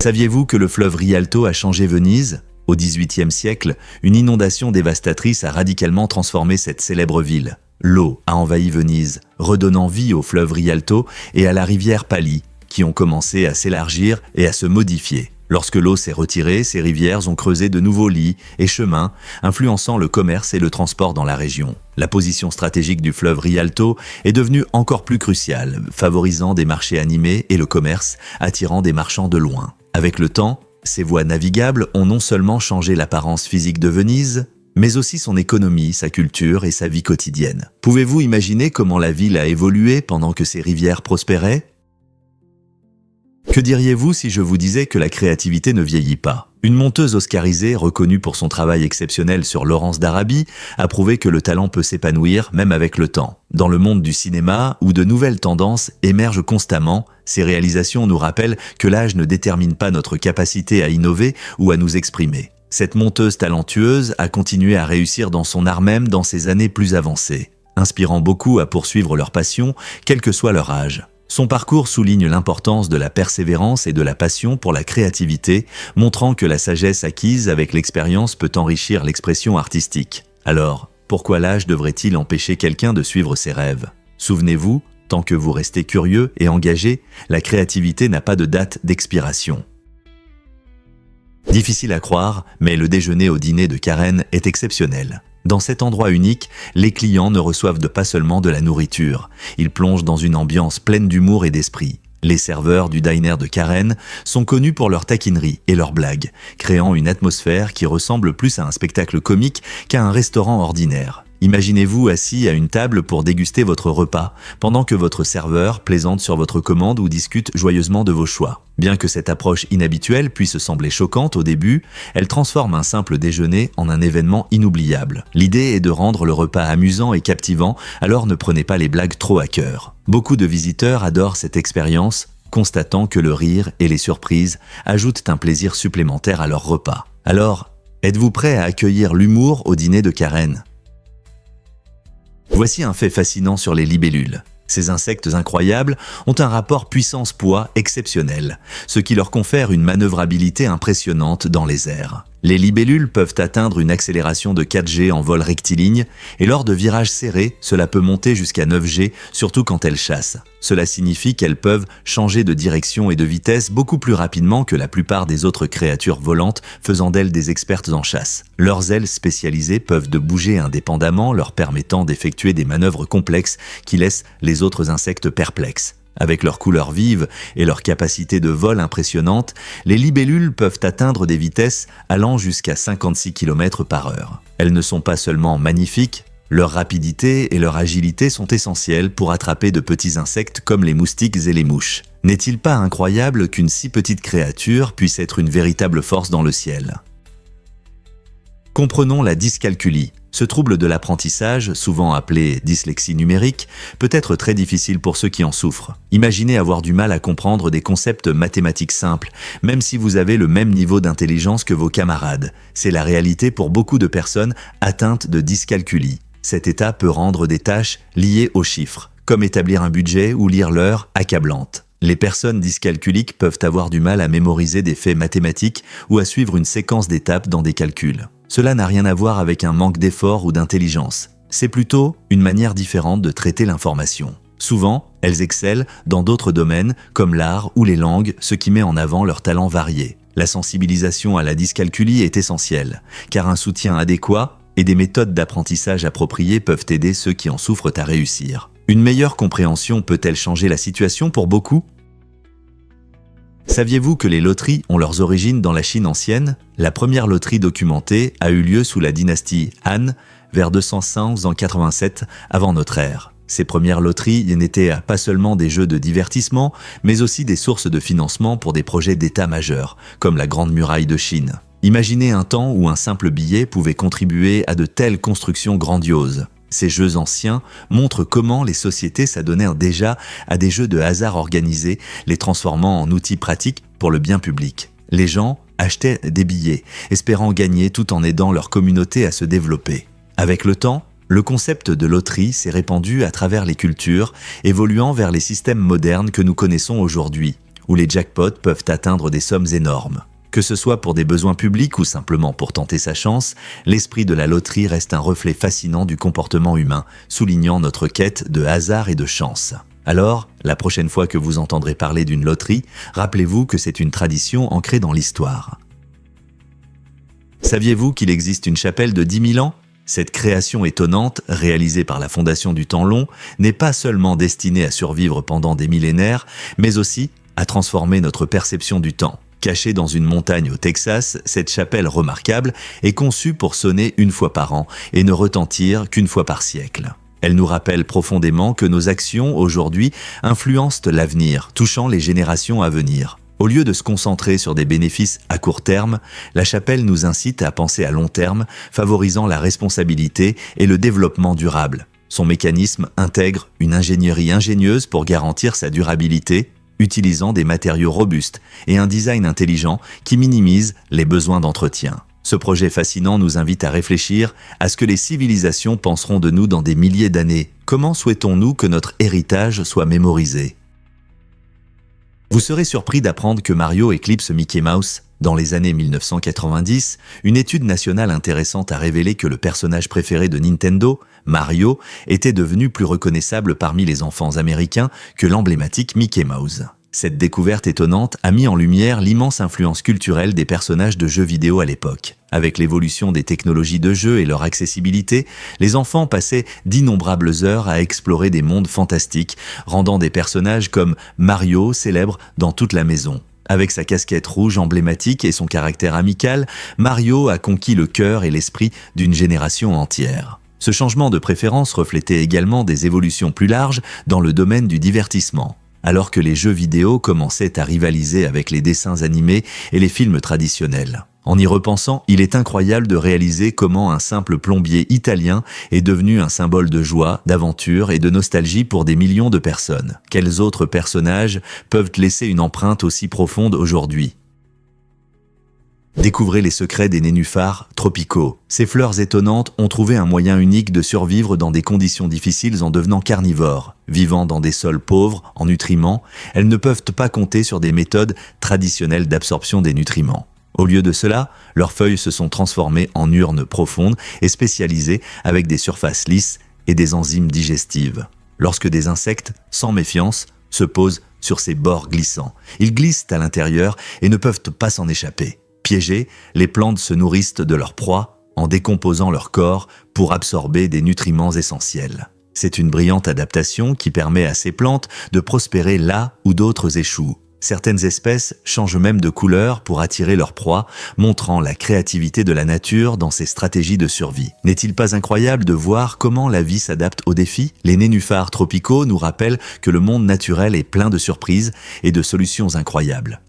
Saviez-vous que le fleuve Rialto a changé Venise ? Au XVIIIe siècle, une inondation dévastatrice a radicalement transformé cette célèbre ville. L'eau a envahi Venise, redonnant vie au fleuve Rialto et à la rivière Pali, qui ont commencé à s'élargir et à se modifier. Lorsque l'eau s'est retirée, ces rivières ont creusé de nouveaux lits et chemins, influençant le commerce et le transport dans la région. La position stratégique du fleuve Rialto est devenue encore plus cruciale, favorisant des marchés animés et le commerce, attirant des marchands de loin. Avec le temps, ces voies navigables ont non seulement changé l'apparence physique de Venise, mais aussi son économie, sa culture et sa vie quotidienne. Pouvez-vous imaginer comment la ville a évolué pendant que ces rivières prospéraient ? Que diriez-vous si je vous disais que la créativité ne vieillit pas ? Une monteuse oscarisée, reconnue pour son travail exceptionnel sur Laurence d'Arabie, a prouvé que le talent peut s'épanouir même avec le temps. Dans le monde du cinéma, où de nouvelles tendances émergent constamment, ces réalisations nous rappellent que l'âge ne détermine pas notre capacité à innover ou à nous exprimer. Cette monteuse talentueuse a continué à réussir dans son art même dans ses années plus avancées, inspirant beaucoup à poursuivre leur passion, quel que soit leur âge. Son parcours souligne l'importance de la persévérance et de la passion pour la créativité, montrant que la sagesse acquise avec l'expérience peut enrichir l'expression artistique. Alors, pourquoi l'âge devrait-il empêcher quelqu'un de suivre ses rêves ? Souvenez-vous, tant que vous restez curieux et engagé, la créativité n'a pas de date d'expiration. Difficile à croire, mais le déjeuner au dîner de Karen est exceptionnel. Dans cet endroit unique, les clients ne reçoivent pas seulement de la nourriture, ils plongent dans une ambiance pleine d'humour et d'esprit. Les serveurs du diner de Karen sont connus pour leur taquinerie et leurs blagues, créant une atmosphère qui ressemble plus à un spectacle comique qu'à un restaurant ordinaire. Imaginez-vous assis à une table pour déguster votre repas, pendant que votre serveur plaisante sur votre commande ou discute joyeusement de vos choix. Bien que cette approche inhabituelle puisse sembler choquante au début, elle transforme un simple déjeuner en un événement inoubliable. L'idée est de rendre le repas amusant et captivant, alors ne prenez pas les blagues trop à cœur. Beaucoup de visiteurs adorent cette expérience, constatant que le rire et les surprises ajoutent un plaisir supplémentaire à leur repas. Alors, êtes-vous prêt à accueillir l'humour au dîner de Karen ? Voici un fait fascinant sur les libellules. Ces insectes incroyables ont un rapport puissance-poids exceptionnel, ce qui leur confère une manœuvrabilité impressionnante dans les airs. Les libellules peuvent atteindre une accélération de 4G en vol rectiligne et lors de virages serrés, cela peut monter jusqu'à 9G, surtout quand elles chassent. Cela signifie qu'elles peuvent changer de direction et de vitesse beaucoup plus rapidement que la plupart des autres créatures volantes, faisant d'elles des expertes en chasse. Leurs ailes spécialisées peuvent de bouger indépendamment, leur permettant d'effectuer des manœuvres complexes qui laissent les autres insectes perplexes. Avec leurs couleurs vives et leur capacité de vol impressionnante, les libellules peuvent atteindre des vitesses allant jusqu'à 56 km/h. Elles ne sont pas seulement magnifiques, leur rapidité et leur agilité sont essentielles pour attraper de petits insectes comme les moustiques et les mouches. N'est-il pas incroyable qu'une si petite créature puisse être une véritable force dans le ciel ? Comprenons la dyscalculie. Ce trouble de l'apprentissage, souvent appelé dyslexie numérique, peut être très difficile pour ceux qui en souffrent. Imaginez avoir du mal à comprendre des concepts mathématiques simples, même si vous avez le même niveau d'intelligence que vos camarades. C'est la réalité pour beaucoup de personnes atteintes de dyscalculie. Cet état peut rendre des tâches liées aux chiffres, comme établir un budget ou lire l'heure, accablantes. Les personnes dyscalculiques peuvent avoir du mal à mémoriser des faits mathématiques ou à suivre une séquence d'étapes dans des calculs. Cela n'a rien à voir avec un manque d'effort ou d'intelligence. C'est plutôt une manière différente de traiter l'information. Souvent, elles excellent dans d'autres domaines comme l'art ou les langues, ce qui met en avant leurs talents variés. La sensibilisation à la dyscalculie est essentielle, car un soutien adéquat et des méthodes d'apprentissage appropriées peuvent aider ceux qui en souffrent à réussir. Une meilleure compréhension peut-elle changer la situation pour beaucoup ? Saviez-vous que les loteries ont leurs origines dans la Chine ancienne ? La première loterie documentée a eu lieu sous la dynastie Han, vers 287 avant notre ère. Ces premières loteries n'étaient pas seulement des jeux de divertissement, mais aussi des sources de financement pour des projets d'État majeurs, comme la Grande Muraille de Chine. Imaginez un temps où un simple billet pouvait contribuer à de telles constructions grandioses. Ces jeux anciens montrent comment les sociétés s'adonnèrent déjà à des jeux de hasard organisés, les transformant en outils pratiques pour le bien public. Les gens achetaient des billets, espérant gagner tout en aidant leur communauté à se développer. Avec le temps, le concept de loterie s'est répandu à travers les cultures, évoluant vers les systèmes modernes que nous connaissons aujourd'hui, où les jackpots peuvent atteindre des sommes énormes. Que ce soit pour des besoins publics ou simplement pour tenter sa chance, l'esprit de la loterie reste un reflet fascinant du comportement humain, soulignant notre quête de hasard et de chance. Alors, la prochaine fois que vous entendrez parler d'une loterie, rappelez-vous que c'est une tradition ancrée dans l'histoire. Saviez-vous qu'il existe une chapelle de 10 000 ans ? Cette création étonnante, réalisée par la Fondation du Temps Long, n'est pas seulement destinée à survivre pendant des millénaires, mais aussi à transformer notre perception du temps. Cachée dans une montagne au Texas, cette chapelle remarquable est conçue pour sonner une fois par an et ne retentir qu'une fois par siècle. Elle nous rappelle profondément que nos actions aujourd'hui influencent l'avenir, touchant les générations à venir. Au lieu de se concentrer sur des bénéfices à court terme, la chapelle nous incite à penser à long terme, favorisant la responsabilité et le développement durable. Son mécanisme intègre une ingénierie ingénieuse pour garantir sa durabilité, utilisant des matériaux robustes et un design intelligent qui minimise les besoins d'entretien. Ce projet fascinant nous invite à réfléchir à ce que les civilisations penseront de nous dans des milliers d'années. Comment souhaitons-nous que notre héritage soit mémorisé ? Vous serez surpris d'apprendre que Mario éclipse Mickey Mouse. Dans les années 1990, une étude nationale intéressante a révélé que le personnage préféré de Nintendo, Mario, était devenu plus reconnaissable parmi les enfants américains que l'emblématique Mickey Mouse. Cette découverte étonnante a mis en lumière l'immense influence culturelle des personnages de jeux vidéo à l'époque. Avec l'évolution des technologies de jeu et leur accessibilité, les enfants passaient d'innombrables heures à explorer des mondes fantastiques, rendant des personnages comme Mario célèbres dans toute la maison. Avec sa casquette rouge emblématique et son caractère amical, Mario a conquis le cœur et l'esprit d'une génération entière. Ce changement de préférence reflétait également des évolutions plus larges dans le domaine du divertissement. Alors que les jeux vidéo commençaient à rivaliser avec les dessins animés et les films traditionnels. En y repensant, il est incroyable de réaliser comment un simple plombier italien est devenu un symbole de joie, d'aventure et de nostalgie pour des millions de personnes. Quels autres personnages peuvent laisser une empreinte aussi profonde aujourd'hui ? Découvrez les secrets des nénuphars tropicaux. Ces fleurs étonnantes ont trouvé un moyen unique de survivre dans des conditions difficiles en devenant carnivores. Vivant dans des sols pauvres en nutriments, elles ne peuvent pas compter sur des méthodes traditionnelles d'absorption des nutriments. Au lieu de cela, leurs feuilles se sont transformées en urnes profondes et spécialisées avec des surfaces lisses et des enzymes digestives. Lorsque des insectes, sans méfiance, se posent sur ces bords glissants, ils glissent à l'intérieur et ne peuvent pas s'en échapper. Piégées, les plantes se nourrissent de leur proie en décomposant leur corps pour absorber des nutriments essentiels. C'est une brillante adaptation qui permet à ces plantes de prospérer là où d'autres échouent. Certaines espèces changent même de couleur pour attirer leur proie, montrant la créativité de la nature dans ses stratégies de survie. N'est-il pas incroyable de voir comment la vie s'adapte aux défis ? Les nénuphars tropicaux nous rappellent que le monde naturel est plein de surprises et de solutions incroyables.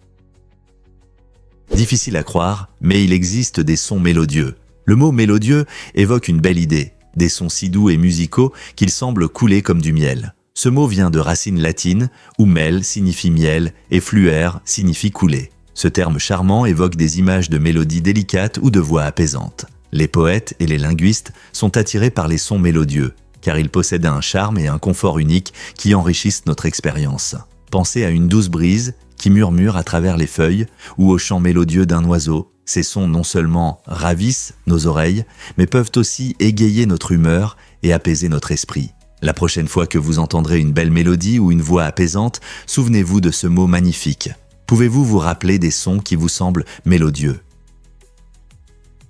Difficile à croire, mais il existe des sons mélodieux. Le mot mélodieux évoque une belle idée, des sons si doux et musicaux qu'ils semblent couler comme du miel. Ce mot vient de racines latines, où mel signifie miel et fluere signifie couler. Ce terme charmant évoque des images de mélodies délicates ou de voix apaisantes. Les poètes et les linguistes sont attirés par les sons mélodieux, car ils possèdent un charme et un confort unique qui enrichissent notre expérience. Pensez à une douce brise qui murmure à travers les feuilles ou au chant mélodieux d'un oiseau. Ces sons non seulement ravissent nos oreilles, mais peuvent aussi égayer notre humeur et apaiser notre esprit. La prochaine fois que vous entendrez une belle mélodie ou une voix apaisante, souvenez-vous de ce mot magnifique. Pouvez-vous vous rappeler des sons qui vous semblent mélodieux?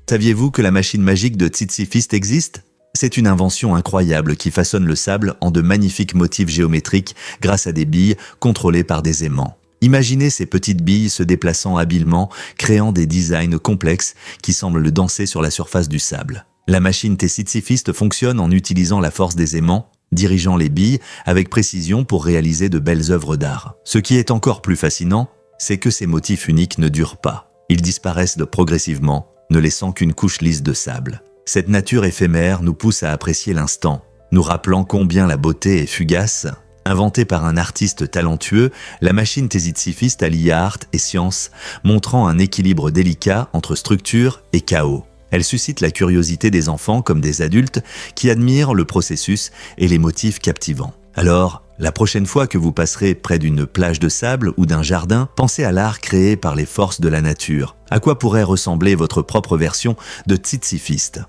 Saviez-vous que la machine magique de Sisyphiste existe? C'est une invention incroyable qui façonne le sable en de magnifiques motifs géométriques grâce à des billes contrôlées par des aimants. Imaginez ces petites billes se déplaçant habilement, créant des designs complexes qui semblent danser sur la surface du sable. La machine Sisyphiste fonctionne en utilisant la force des aimants, dirigeant les billes avec précision pour réaliser de belles œuvres d'art. Ce qui est encore plus fascinant, c'est que ces motifs uniques ne durent pas. Ils disparaissent progressivement, ne laissant qu'une couche lisse de sable. Cette nature éphémère nous pousse à apprécier l'instant, nous rappelant combien la beauté est fugace. Inventée par un artiste talentueux, la machine Sisyphiste allie art et science, montrant un équilibre délicat entre structure et chaos. Elle suscite la curiosité des enfants comme des adultes qui admirent le processus et les motifs captivants. Alors, la prochaine fois que vous passerez près d'une plage de sable ou d'un jardin, pensez à l'art créé par les forces de la nature. À quoi pourrait ressembler votre propre version de Sisyphiste?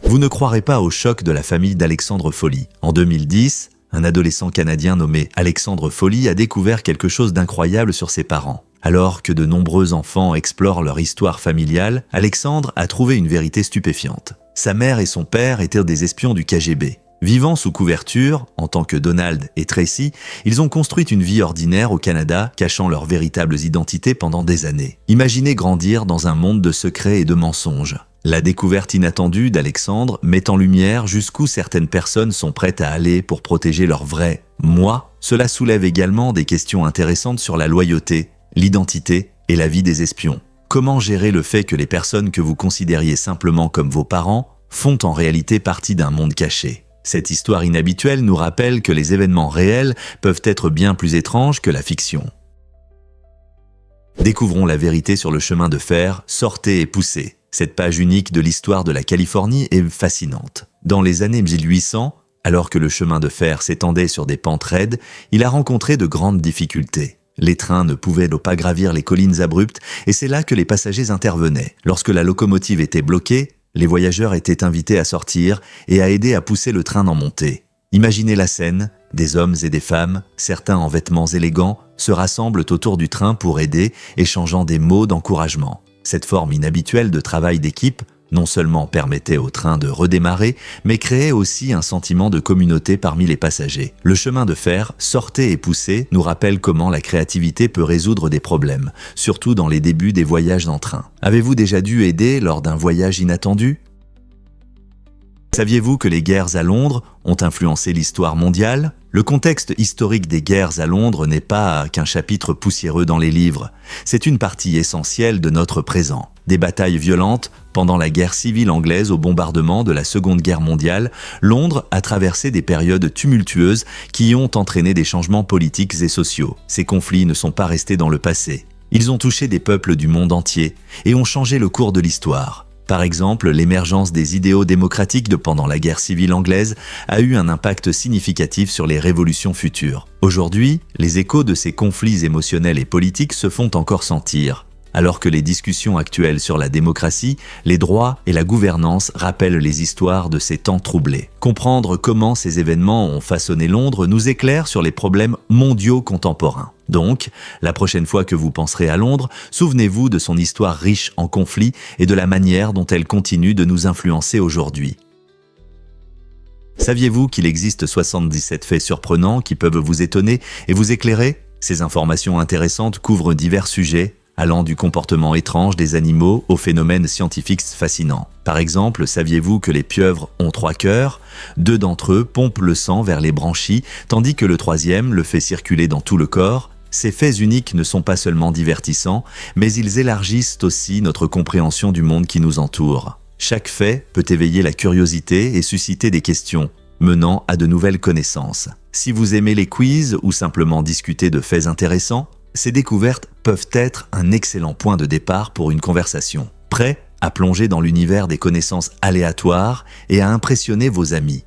Vous ne croirez pas au choc de la famille d'Alexandre Foley. En 2010, un adolescent canadien nommé Alexandre Foley a découvert quelque chose d'incroyable sur ses parents. Alors que de nombreux enfants explorent leur histoire familiale, Alexandre a trouvé une vérité stupéfiante. Sa mère et son père étaient des espions du KGB. Vivant sous couverture, en tant que Donald et Tracy, ils ont construit une vie ordinaire au Canada, cachant leurs véritables identités pendant des années. Imaginez grandir dans un monde de secrets et de mensonges. La découverte inattendue d'Alexandre met en lumière jusqu'où certaines personnes sont prêtes à aller pour protéger leur vrai « moi ». Cela soulève également des questions intéressantes sur la loyauté, l'identité et la vie des espions. Comment gérer le fait que les personnes que vous considériez simplement comme vos parents font en réalité partie d'un monde caché? Cette histoire inhabituelle nous rappelle que les événements réels peuvent être bien plus étranges que la fiction. Découvrons la vérité sur le chemin de fer, sortez et poussez. Cette page unique de l'histoire de la Californie est fascinante. Dans les années 1800, alors que le chemin de fer s'étendait sur des pentes raides, il a rencontré de grandes difficultés. Les trains ne pouvaient pas gravir les collines abruptes et c'est là que les passagers intervenaient. Lorsque la locomotive était bloquée, les voyageurs étaient invités à sortir et à aider à pousser le train en montée. Imaginez la scène, des hommes et des femmes, certains en vêtements élégants, se rassemblent autour du train pour aider, échangeant des mots d'encouragement. Cette forme inhabituelle de travail d'équipe non seulement permettait au train de redémarrer, mais créait aussi un sentiment de communauté parmi les passagers. Le chemin de fer, sortez et poussez, nous rappelle comment la créativité peut résoudre des problèmes, surtout dans les débuts des voyages en train. Avez-vous déjà dû aider lors d'un voyage inattendu? Saviez-vous que les guerres à Londres ont influencé l'histoire mondiale? Le contexte historique des guerres à Londres n'est pas qu'un chapitre poussiéreux dans les livres. C'est une partie essentielle de notre présent. Des batailles violentes pendant la guerre civile anglaise au bombardement de la Seconde Guerre mondiale, Londres a traversé des périodes tumultueuses qui ont entraîné des changements politiques et sociaux. Ces conflits ne sont pas restés dans le passé. Ils ont touché des peuples du monde entier et ont changé le cours de l'histoire. Par exemple, l'émergence des idéaux démocratiques pendant la guerre civile anglaise a eu un impact significatif sur les révolutions futures. Aujourd'hui, les échos de ces conflits émotionnels et politiques se font encore sentir, alors que les discussions actuelles sur la démocratie, les droits et la gouvernance rappellent les histoires de ces temps troublés. Comprendre comment ces événements ont façonné Londres nous éclaire sur les problèmes mondiaux contemporains. Donc, la prochaine fois que vous penserez à Londres, souvenez-vous de son histoire riche en conflits et de la manière dont elle continue de nous influencer aujourd'hui. Saviez-vous qu'il existe 77 faits surprenants qui peuvent vous étonner et vous éclairer? Ces informations intéressantes couvrent divers sujets, allant du comportement étrange des animaux aux phénomènes scientifiques fascinants. Par exemple, saviez-vous que les pieuvres ont 3 cœurs? 2 d'entre eux pompent le sang vers les branchies, tandis que le 3e le fait circuler dans tout le corps. Ces faits uniques ne sont pas seulement divertissants, mais ils élargissent aussi notre compréhension du monde qui nous entoure. Chaque fait peut éveiller la curiosité et susciter des questions, menant à de nouvelles connaissances. Si vous aimez les quiz ou simplement discuter de faits intéressants, ces découvertes peuvent être un excellent point de départ pour une conversation. Prêt à plonger dans l'univers des connaissances aléatoires et à impressionner vos amis.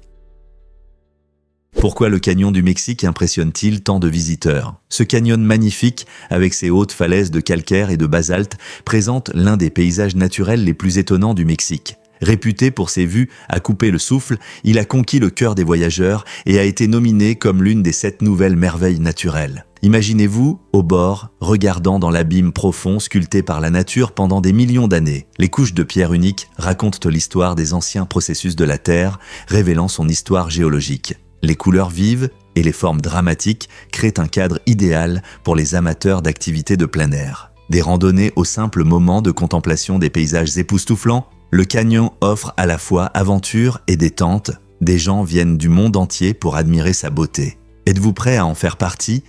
Pourquoi le canyon du Mexique impressionne-t-il tant de visiteurs? Ce canyon magnifique, avec ses hautes falaises de calcaire et de basalte, présente l'un des paysages naturels les plus étonnants du Mexique. Réputé pour ses vues à couper le souffle, il a conquis le cœur des voyageurs et a été nominé comme l'une des 7 nouvelles merveilles naturelles. Imaginez-vous, au bord, regardant dans l'abîme profond sculpté par la nature pendant des millions d'années. Les couches de pierre unique racontent l'histoire des anciens processus de la Terre, révélant son histoire géologique. Les couleurs vives et les formes dramatiques créent un cadre idéal pour les amateurs d'activités de plein air. Des randonnées au simple moment de contemplation des paysages époustouflants, le canyon offre à la fois aventure et détente. Des gens viennent du monde entier pour admirer sa beauté. Êtes-vous prêt à en faire partie ?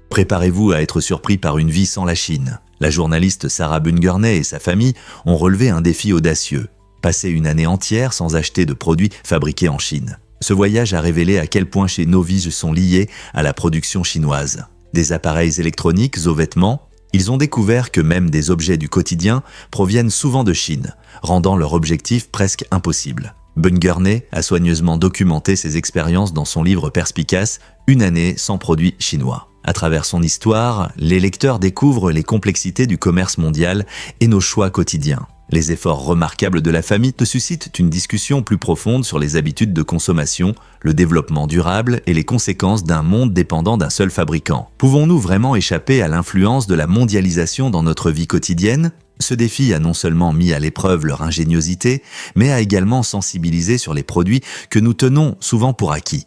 Préparez-vous à être surpris par une vie sans la Chine. La journaliste Sarah Bungurney et sa famille ont relevé un défi audacieux. Passer une année entière sans acheter de produits fabriqués en Chine. Ce voyage a révélé à quel point chez Noviges sont liés à la production chinoise. Des appareils électroniques aux vêtements, ils ont découvert que même des objets du quotidien proviennent souvent de Chine, rendant leur objectif presque impossible. Bungurney a soigneusement documenté ses expériences dans son livre perspicace « Une année sans produits chinois ». À travers son histoire, les lecteurs découvrent les complexités du commerce mondial et nos choix quotidiens. Les efforts remarquables de la famille suscitent une discussion plus profonde sur les habitudes de consommation, le développement durable et les conséquences d'un monde dépendant d'un seul fabricant. Pouvons-nous vraiment échapper à l'influence de la mondialisation dans notre vie quotidienne ? Ce défi a non seulement mis à l'épreuve leur ingéniosité, mais a également sensibilisé sur les produits que nous tenons souvent pour acquis.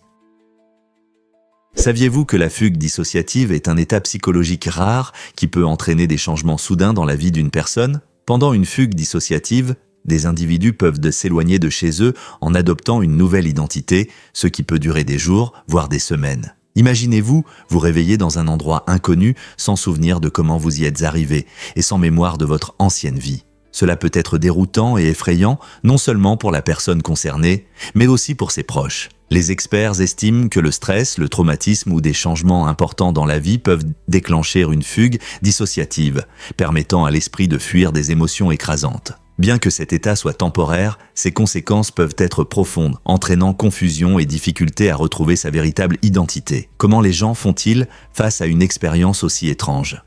Saviez-vous que la fugue dissociative est un état psychologique rare qui peut entraîner des changements soudains dans la vie d'une personne ? Pendant une fugue dissociative, des individus peuvent s'éloigner de chez eux en adoptant une nouvelle identité, ce qui peut durer des jours, voire des semaines. Imaginez-vous vous réveiller dans un endroit inconnu, sans souvenir de comment vous y êtes arrivé et sans mémoire de votre ancienne vie. Cela peut être déroutant et effrayant, non seulement pour la personne concernée, mais aussi pour ses proches. Les experts estiment que le stress, le traumatisme ou des changements importants dans la vie peuvent déclencher une fugue dissociative, permettant à l'esprit de fuir des émotions écrasantes. Bien que cet état soit temporaire, ses conséquences peuvent être profondes, entraînant confusion et difficulté à retrouver sa véritable identité. Comment les gens font-ils face à une expérience aussi étrange ?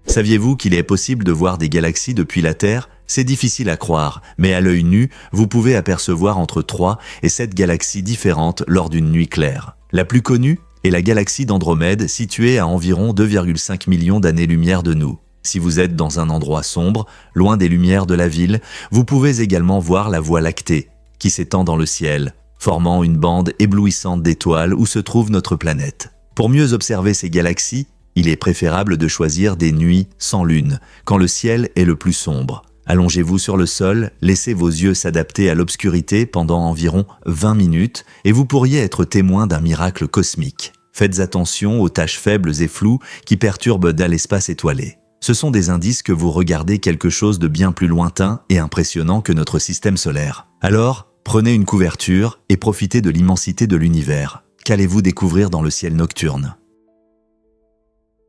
Saviez-vous qu'il est possible de voir des galaxies depuis la Terre ? C'est difficile à croire, mais à l'œil nu, vous pouvez apercevoir entre 3 et 7 galaxies différentes lors d'une nuit claire. La plus connue est la galaxie d'Andromède, située à environ 2,5 millions d'années-lumière de nous. Si vous êtes dans un endroit sombre, loin des lumières de la ville, vous pouvez également voir la Voie lactée, qui s'étend dans le ciel, formant une bande éblouissante d'étoiles où se trouve notre planète. Pour mieux observer ces galaxies, il est préférable de choisir des nuits sans lune, quand le ciel est le plus sombre. Allongez-vous sur le sol, laissez vos yeux s'adapter à l'obscurité pendant environ 20 minutes et vous pourriez être témoin d'un miracle cosmique. Faites attention aux taches faibles et floues qui perturbent l'espace étoilé. Ce sont des indices que vous regardez quelque chose de bien plus lointain et impressionnant que notre système solaire. Alors, prenez une couverture et profitez de l'immensité de l'univers. Qu'allez-vous découvrir dans le ciel nocturne ?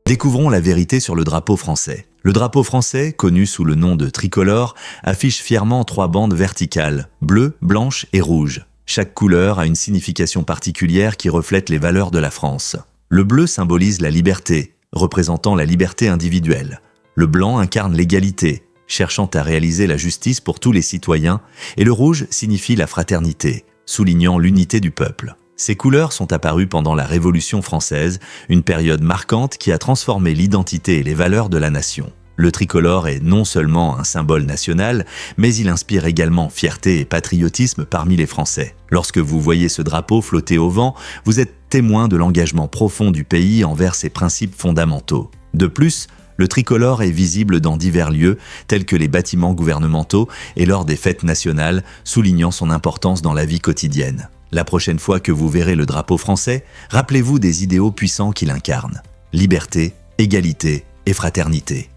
Découvrons la vérité sur le drapeau français. Le drapeau français, connu sous le nom de tricolore, affiche fièrement 3 bandes verticales, bleues, blanches et rouges. Chaque couleur a une signification particulière qui reflète les valeurs de la France. Le bleu symbolise la liberté, représentant la liberté individuelle. Le blanc incarne l'égalité, cherchant à réaliser la justice pour tous les citoyens, et le rouge signifie la fraternité, soulignant l'unité du peuple. Ces couleurs sont apparues pendant la Révolution française, une période marquante qui a transformé l'identité et les valeurs de la nation. Le tricolore est non seulement un symbole national, mais il inspire également fierté et patriotisme parmi les Français. Lorsque vous voyez ce drapeau flotter au vent, vous êtes témoin de l'engagement profond du pays envers ses principes fondamentaux. De plus, le tricolore est visible dans divers lieux, tels que les bâtiments gouvernementaux et lors des fêtes nationales, soulignant son importance dans la vie quotidienne. La prochaine fois que vous verrez le drapeau français, rappelez-vous des idéaux puissants qu'il incarne. Liberté, égalité et fraternité.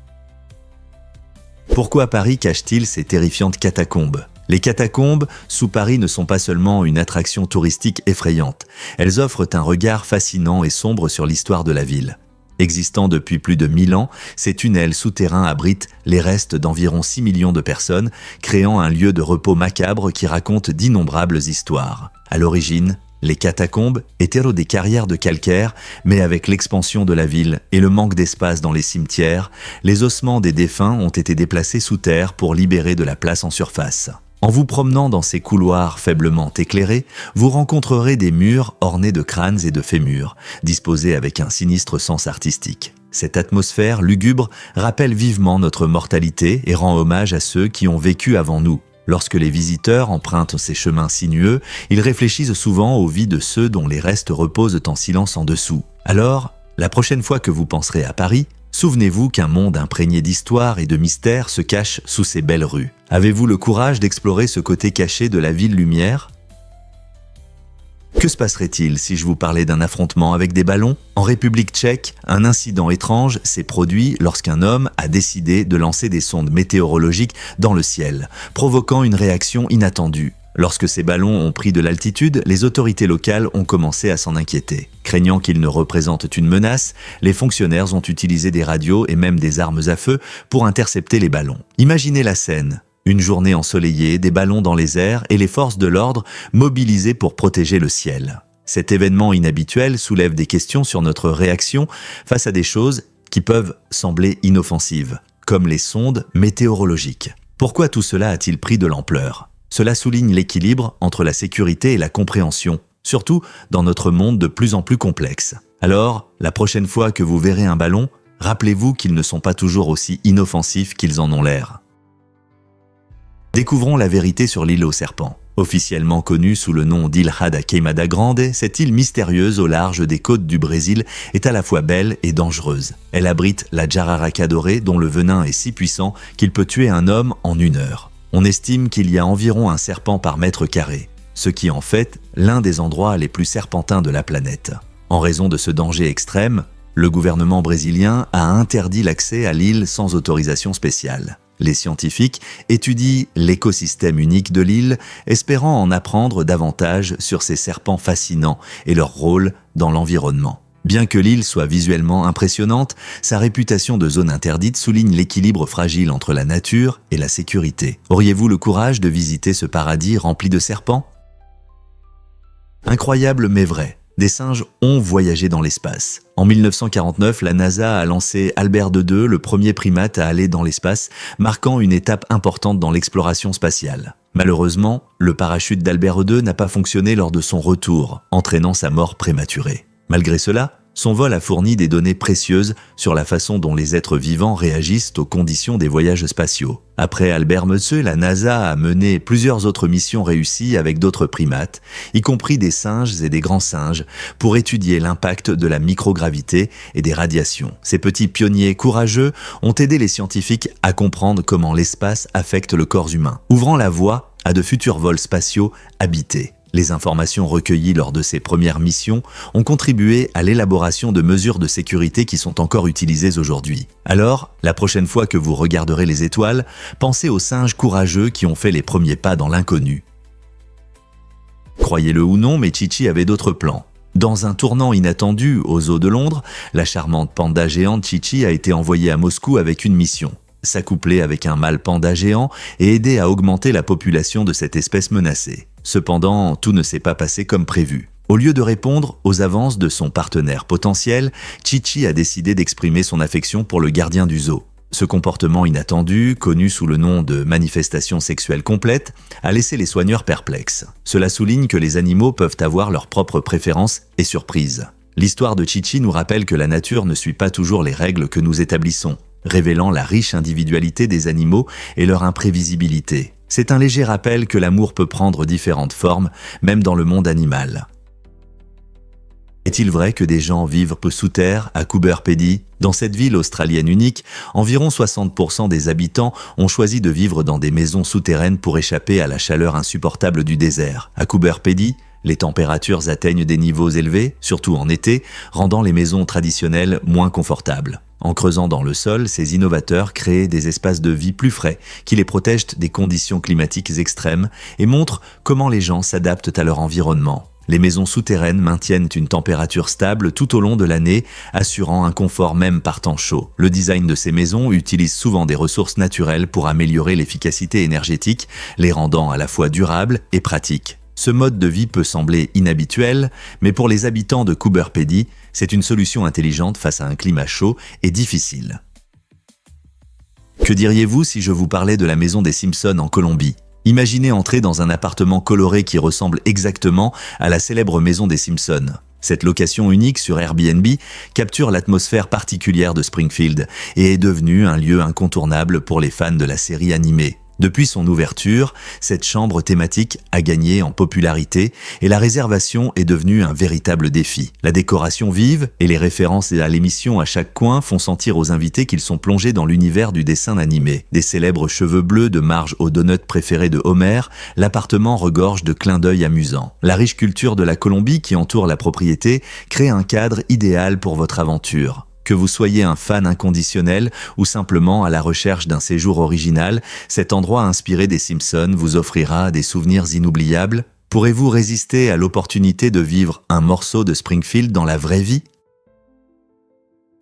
Pourquoi Paris cache-t-il ces terrifiantes catacombes ? Les catacombes, sous Paris, ne sont pas seulement une attraction touristique effrayante. Elles offrent un regard fascinant et sombre sur l'histoire de la ville. Existant depuis plus de 1000 ans, ces tunnels souterrains abritent les restes d'environ 6 millions de personnes, créant un lieu de repos macabre qui raconte d'innombrables histoires. À l'origine, Les catacombes étaient des carrières de calcaire, mais avec l'expansion de la ville et le manque d'espace dans les cimetières, les ossements des défunts ont été déplacés sous terre pour libérer de la place en surface. En vous promenant dans ces couloirs faiblement éclairés, vous rencontrerez des murs ornés de crânes et de fémurs, disposés avec un sinistre sens artistique. Cette atmosphère lugubre rappelle vivement notre mortalité et rend hommage à ceux qui ont vécu avant nous. Lorsque les visiteurs empruntent ces chemins sinueux, ils réfléchissent souvent aux vies de ceux dont les restes reposent en silence en dessous. Alors, la prochaine fois que vous penserez à Paris, souvenez-vous qu'un monde imprégné d'histoire et de mystère se cache sous ces belles rues. Avez-vous le courage d'explorer ce côté caché de la ville lumière ? Que se passerait-il si je vous parlais d'un affrontement avec des ballons ? En République tchèque, un incident étrange s'est produit lorsqu'un homme a décidé de lancer des sondes météorologiques dans le ciel, provoquant une réaction inattendue. Lorsque ces ballons ont pris de l'altitude, les autorités locales ont commencé à s'en inquiéter. Craignant qu'ils ne représentent une menace, les fonctionnaires ont utilisé des radios et même des armes à feu pour intercepter les ballons. Imaginez la scène. Une journée ensoleillée, des ballons dans les airs et les forces de l'ordre mobilisées pour protéger le ciel. Cet événement inhabituel soulève des questions sur notre réaction face à des choses qui peuvent sembler inoffensives, comme les sondes météorologiques. Pourquoi tout cela a-t-il pris de l'ampleur ? Cela souligne l'équilibre entre la sécurité et la compréhension, surtout dans notre monde de plus en plus complexe. Alors, la prochaine fois que vous verrez un ballon, rappelez-vous qu'ils ne sont pas toujours aussi inoffensifs qu'ils en ont l'air. Découvrons la vérité sur l'île aux serpents. Officiellement connue sous le nom d'Ilha da Queimada Grande, cette île mystérieuse au large des côtes du Brésil est à la fois belle et dangereuse. Elle abrite la jararaca dorée dont le venin est si puissant qu'il peut tuer un homme en 1 heure. On estime qu'il y a environ un serpent par mètre carré, ce qui est en fait l'un des endroits les plus serpentins de la planète. En raison de ce danger extrême, le gouvernement brésilien a interdit l'accès à l'île sans autorisation spéciale. Les scientifiques étudient l'écosystème unique de l'île, espérant en apprendre davantage sur ces serpents fascinants et leur rôle dans l'environnement. Bien que l'île soit visuellement impressionnante, sa réputation de zone interdite souligne l'équilibre fragile entre la nature et la sécurité. Auriez-vous le courage de visiter ce paradis rempli de serpents ? Incroyable mais vrai. Des singes ont voyagé dans l'espace. En 1949, la NASA a lancé Albert II, le premier primate à aller dans l'espace, marquant une étape importante dans l'exploration spatiale. Malheureusement, le parachute d'Albert II n'a pas fonctionné lors de son retour, entraînant sa mort prématurée. Malgré cela, son vol a fourni des données précieuses sur la façon dont les êtres vivants réagissent aux conditions des voyages spatiaux. Après Albert II, la NASA a mené plusieurs autres missions réussies avec d'autres primates, y compris des singes et des grands singes, pour étudier l'impact de la microgravité et des radiations. Ces petits pionniers courageux ont aidé les scientifiques à comprendre comment l'espace affecte le corps humain, ouvrant la voie à de futurs vols spatiaux habités. Les informations recueillies lors de ces premières missions ont contribué à l'élaboration de mesures de sécurité qui sont encore utilisées aujourd'hui. Alors, la prochaine fois que vous regarderez les étoiles, pensez aux singes courageux qui ont fait les premiers pas dans l'inconnu. Croyez-le ou non, mais Chi-Chi avait d'autres plans. Dans un tournant inattendu aux Zoo de Londres, la charmante panda géante Chi-Chi a été envoyée à Moscou avec une mission. S'accoupler avec un mâle panda géant et aider à augmenter la population de cette espèce menacée. Cependant, tout ne s'est pas passé comme prévu. Au lieu de répondre aux avances de son partenaire potentiel, Chi-Chi a décidé d'exprimer son affection pour le gardien du zoo. Ce comportement inattendu, connu sous le nom de manifestation sexuelle complète, a laissé les soigneurs perplexes. Cela souligne que les animaux peuvent avoir leurs propres préférences et surprises. L'histoire de Chi-Chi nous rappelle que la nature ne suit pas toujours les règles que nous établissons, révélant la riche individualité des animaux et leur imprévisibilité. C'est un léger rappel que l'amour peut prendre différentes formes, même dans le monde animal. Est-il vrai que des gens vivent sous terre à Coober Pedy ? Dans cette ville australienne unique, environ 60% des habitants ont choisi de vivre dans des maisons souterraines pour échapper à la chaleur insupportable du désert. À Coober Pedy, les températures atteignent des niveaux élevés, surtout en été, rendant les maisons traditionnelles moins confortables. En creusant dans le sol, ces innovateurs créent des espaces de vie plus frais qui les protègent des conditions climatiques extrêmes et montrent comment les gens s'adaptent à leur environnement. Les maisons souterraines maintiennent une température stable tout au long de l'année, assurant un confort même par temps chaud. Le design de ces maisons utilise souvent des ressources naturelles pour améliorer l'efficacité énergétique, les rendant à la fois durables et pratiques. Ce mode de vie peut sembler inhabituel, mais pour les habitants de Coober Pedy, c'est une solution intelligente face à un climat chaud et difficile. Que diriez-vous si je vous parlais de la maison des Simpsons en Colombie ? Imaginez entrer dans un appartement coloré qui ressemble exactement à la célèbre maison des Simpsons. Cette location unique sur Airbnb capture l'atmosphère particulière de Springfield et est devenue un lieu incontournable pour les fans de la série animée. Depuis son ouverture, cette chambre thématique a gagné en popularité et la réservation est devenue un véritable défi. La décoration vive et les références à l'émission à chaque coin font sentir aux invités qu'ils sont plongés dans l'univers du dessin animé. Des célèbres cheveux bleus de Marge aux donuts préférés de Homer, l'appartement regorge de clins d'œil amusants. La riche culture de la Colombie qui entoure la propriété crée un cadre idéal pour votre aventure. Que vous soyez un fan inconditionnel ou simplement à la recherche d'un séjour original, cet endroit inspiré des Simpsons vous offrira des souvenirs inoubliables. Pourrez-vous résister à l'opportunité de vivre un morceau de Springfield dans la vraie vie ?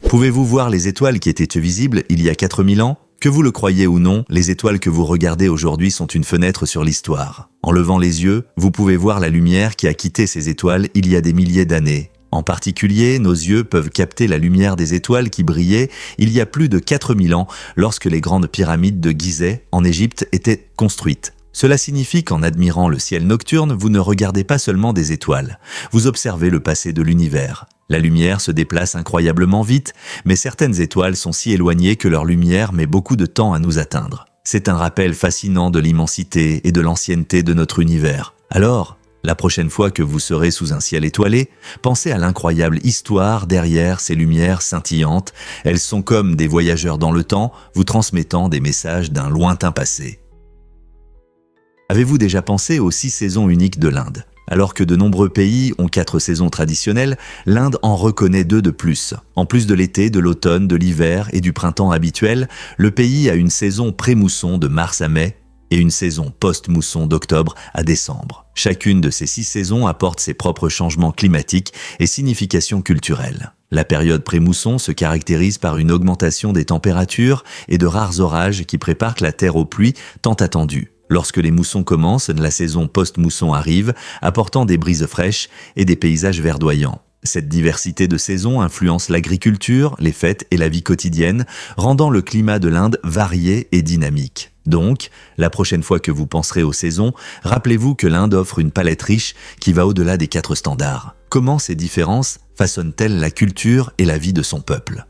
Pouvez-vous voir les étoiles qui étaient visibles il y a 4000 ans ? Que vous le croyez ou non, les étoiles que vous regardez aujourd'hui sont une fenêtre sur l'histoire. En levant les yeux, vous pouvez voir la lumière qui a quitté ces étoiles il y a des milliers d'années. En particulier, nos yeux peuvent capter la lumière des étoiles qui brillaient il y a plus de 4000 ans lorsque les grandes pyramides de Gizeh, en Égypte, étaient construites. Cela signifie qu'en admirant le ciel nocturne, vous ne regardez pas seulement des étoiles, vous observez le passé de l'univers. La lumière se déplace incroyablement vite, mais certaines étoiles sont si éloignées que leur lumière met beaucoup de temps à nous atteindre. C'est un rappel fascinant de l'immensité et de l'ancienneté de notre univers. Alors, la prochaine fois que vous serez sous un ciel étoilé, pensez à l'incroyable histoire derrière ces lumières scintillantes. Elles sont comme des voyageurs dans le temps, vous transmettant des messages d'un lointain passé. Avez-vous déjà pensé aux 6 saisons uniques de l'Inde ? Alors que de nombreux pays ont 4 saisons traditionnelles, l'Inde en reconnaît 2 de plus. En plus de l'été, de l'automne, de l'hiver et du printemps habituel, le pays a une saison pré-mousson de mars à mai, et une saison post-mousson d'octobre à décembre. Chacune de ces 6 saisons apporte ses propres changements climatiques et significations culturelles. La période pré-mousson se caractérise par une augmentation des températures et de rares orages qui préparent la terre aux pluies tant attendues. Lorsque les moussons commencent, la saison post-mousson arrive, apportant des brises fraîches et des paysages verdoyants. Cette diversité de saisons influence l'agriculture, les fêtes et la vie quotidienne, rendant le climat de l'Inde varié et dynamique. Donc, la prochaine fois que vous penserez aux saisons, rappelez-vous que l'Inde offre une palette riche qui va au-delà des 4 standards. Comment ces différences façonnent-elles la culture et la vie de son peuple ?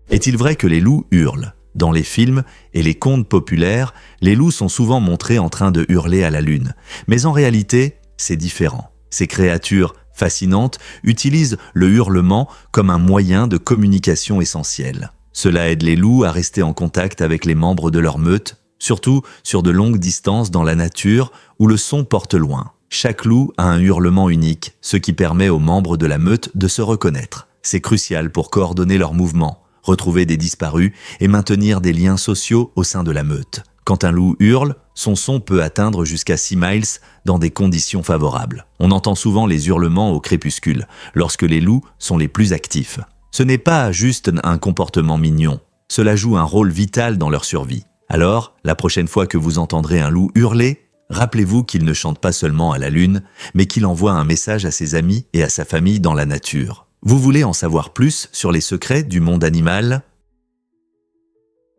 Est-il vrai que les loups hurlent ? Dans les films et les contes populaires, les loups sont souvent montrés en train de hurler à la lune. Mais en réalité, c'est différent. Ces créatures fascinantes utilisent le hurlement comme un moyen de communication essentiel. Cela aide les loups à rester en contact avec les membres de leur meute, surtout sur de longues distances dans la nature où le son porte loin. Chaque loup a un hurlement unique, ce qui permet aux membres de la meute de se reconnaître. C'est crucial pour coordonner leurs mouvements, retrouver des disparus et maintenir des liens sociaux au sein de la meute. Quand un loup hurle, son son peut atteindre jusqu'à 6 miles dans des conditions favorables. On entend souvent les hurlements au crépuscule, lorsque les loups sont les plus actifs. Ce n'est pas juste un comportement mignon, cela joue un rôle vital dans leur survie. Alors, la prochaine fois que vous entendrez un loup hurler, rappelez-vous qu'il ne chante pas seulement à la lune, mais qu'il envoie un message à ses amis et à sa famille dans la nature. Vous voulez en savoir plus sur les secrets du monde animal ?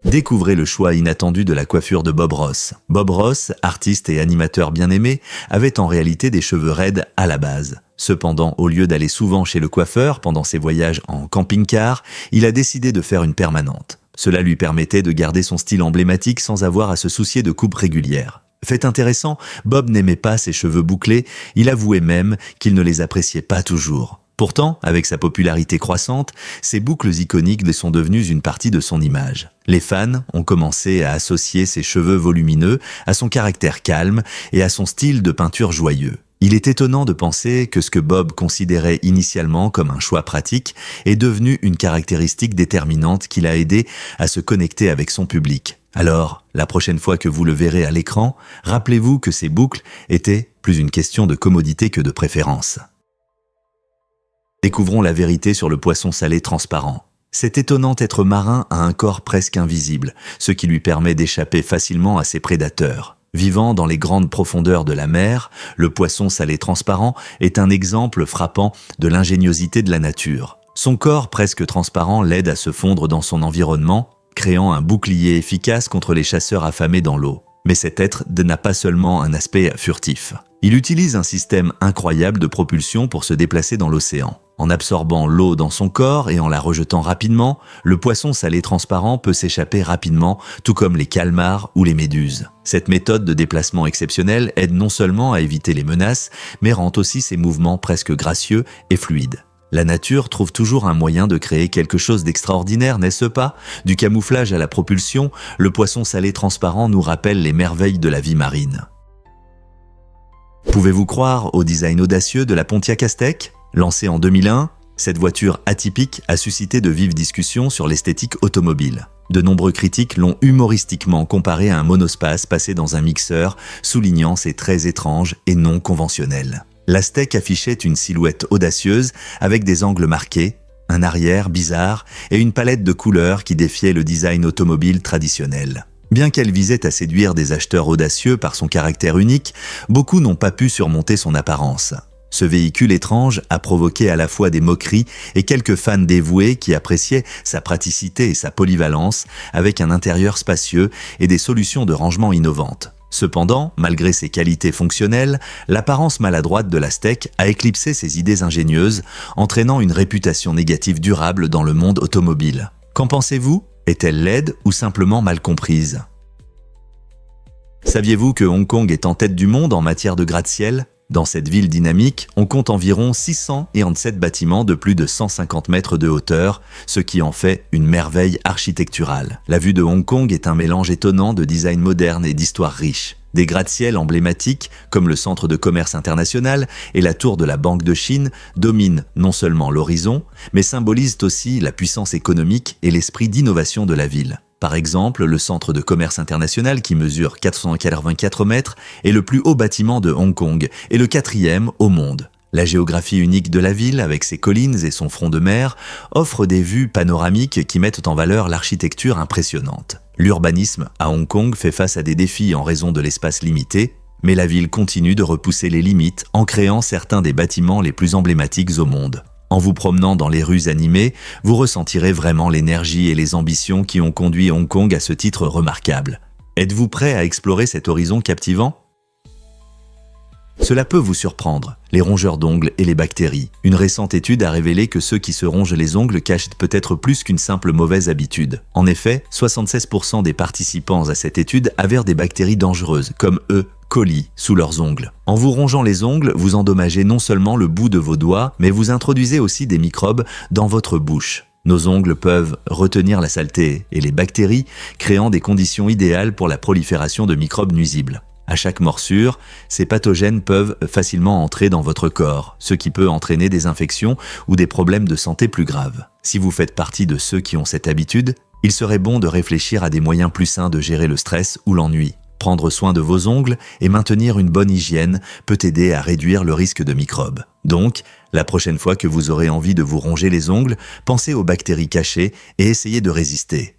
Découvrez le choix inattendu de la coiffure de Bob Ross. Bob Ross, artiste et animateur bien aimé, avait en réalité des cheveux raides à la base. Cependant, au lieu d'aller souvent chez le coiffeur pendant ses voyages en camping-car, il a décidé de faire une permanente. Cela lui permettait de garder son style emblématique sans avoir à se soucier de coupes régulières. Fait intéressant, Bob n'aimait pas ses cheveux bouclés, il avouait même qu'il ne les appréciait pas toujours. Pourtant, avec sa popularité croissante, ces boucles iconiques sont devenues une partie de son image. Les fans ont commencé à associer ses cheveux volumineux à son caractère calme et à son style de peinture joyeux. Il est étonnant de penser que ce que Bob considérait initialement comme un choix pratique est devenu une caractéristique déterminante qui l'a aidé à se connecter avec son public. Alors, la prochaine fois que vous le verrez à l'écran, rappelez-vous que ces boucles étaient plus une question de commodité que de préférence. Découvrons la vérité sur le poisson salé transparent. Cet étonnant être marin a un corps presque invisible, ce qui lui permet d'échapper facilement à ses prédateurs. Vivant dans les grandes profondeurs de la mer, le poisson salé transparent est un exemple frappant de l'ingéniosité de la nature. Son corps presque transparent l'aide à se fondre dans son environnement, créant un bouclier efficace contre les chasseurs affamés dans l'eau. Mais cet être n'a pas seulement un aspect furtif. Il utilise un système incroyable de propulsion pour se déplacer dans l'océan. En absorbant l'eau dans son corps et en la rejetant rapidement, le poisson salé transparent peut s'échapper rapidement, tout comme les calmars ou les méduses. Cette méthode de déplacement exceptionnelle aide non seulement à éviter les menaces, mais rend aussi ses mouvements presque gracieux et fluides. La nature trouve toujours un moyen de créer quelque chose d'extraordinaire, n'est-ce pas? Du camouflage à la propulsion, le poisson salé transparent nous rappelle les merveilles de la vie marine. Pouvez-vous croire au design audacieux de la Pontiac Aztek? Lancée en 2001, cette voiture atypique a suscité de vives discussions sur l'esthétique automobile. De nombreux critiques l'ont humoristiquement comparé à un monospace passé dans un mixeur, soulignant ses traits étranges et non conventionnels. L'Aztek affichait une silhouette audacieuse avec des angles marqués, un arrière bizarre et une palette de couleurs qui défiait le design automobile traditionnel. Bien qu'elle visait à séduire des acheteurs audacieux par son caractère unique, beaucoup n'ont pas pu surmonter son apparence. Ce véhicule étrange a provoqué à la fois des moqueries et quelques fans dévoués qui appréciaient sa praticité et sa polyvalence avec un intérieur spacieux et des solutions de rangement innovantes. Cependant, malgré ses qualités fonctionnelles, l'apparence maladroite de l'Aztek a éclipsé ses idées ingénieuses, entraînant une réputation négative durable dans le monde automobile. Qu'en pensez-vous? Est-elle laide ou simplement mal comprise? Saviez-vous que Hong Kong est en tête du monde en matière de gratte-ciel? Dans cette ville dynamique, on compte environ 607 bâtiments de plus de 150 mètres de hauteur, ce qui en fait une merveille architecturale. La vue de Hong Kong est un mélange étonnant de design moderne et d'histoire riche. Des gratte-ciel emblématiques, comme le Centre de commerce international et la tour de la Banque de Chine, dominent non seulement l'horizon, mais symbolisent aussi la puissance économique et l'esprit d'innovation de la ville. Par exemple, le Centre de commerce international, qui mesure 484 mètres, est le plus haut bâtiment de Hong Kong et le 4e au monde. La géographie unique de la ville, avec ses collines et son front de mer, offre des vues panoramiques qui mettent en valeur l'architecture impressionnante. L'urbanisme à Hong Kong fait face à des défis en raison de l'espace limité, mais la ville continue de repousser les limites en créant certains des bâtiments les plus emblématiques au monde. En vous promenant dans les rues animées, vous ressentirez vraiment l'énergie et les ambitions qui ont conduit Hong Kong à ce titre remarquable. Êtes-vous prêt à explorer cet horizon captivant? Cela peut vous surprendre, les rongeurs d'ongles et les bactéries. Une récente étude a révélé que ceux qui se rongent les ongles cachent peut-être plus qu'une simple mauvaise habitude. En effet, 76% des participants à cette étude avèrent des bactéries dangereuses, comme E. coli, sous leurs ongles. En vous rongeant les ongles, vous endommagez non seulement le bout de vos doigts, mais vous introduisez aussi des microbes dans votre bouche. Nos ongles peuvent retenir la saleté et les bactéries, créant des conditions idéales pour la prolifération de microbes nuisibles. À chaque morsure, ces pathogènes peuvent facilement entrer dans votre corps, ce qui peut entraîner des infections ou des problèmes de santé plus graves. Si vous faites partie de ceux qui ont cette habitude, il serait bon de réfléchir à des moyens plus sains de gérer le stress ou l'ennui. Prendre soin de vos ongles et maintenir une bonne hygiène peut aider à réduire le risque de microbes. Donc, la prochaine fois que vous aurez envie de vous ronger les ongles, pensez aux bactéries cachées et essayez de résister.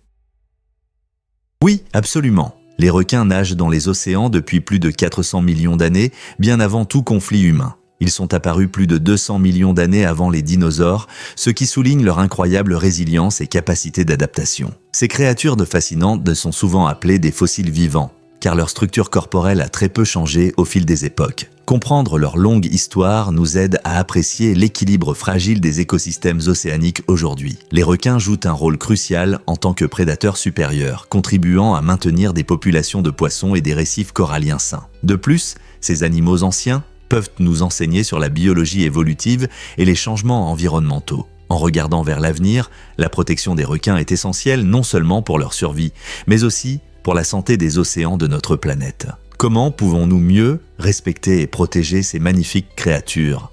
Oui, absolument. Les requins nagent dans les océans depuis plus de 400 millions d'années, bien avant tout conflit humain. Ils sont apparus plus de 200 millions d'années avant les dinosaures, ce qui souligne leur incroyable résilience et capacité d'adaptation. Ces créatures fascinantes sont souvent appelées des fossiles vivants, car leur structure corporelle a très peu changé au fil des époques. Comprendre leur longue histoire nous aide à apprécier l'équilibre fragile des écosystèmes océaniques aujourd'hui. Les requins jouent un rôle crucial en tant que prédateurs supérieurs, contribuant à maintenir des populations de poissons et des récifs coralliens sains. De plus, ces animaux anciens peuvent nous enseigner sur la biologie évolutive et les changements environnementaux. En regardant vers l'avenir, la protection des requins est essentielle non seulement pour leur survie, mais aussi pour la santé des océans de notre planète. Comment pouvons-nous mieux respecter et protéger ces magnifiques créatures?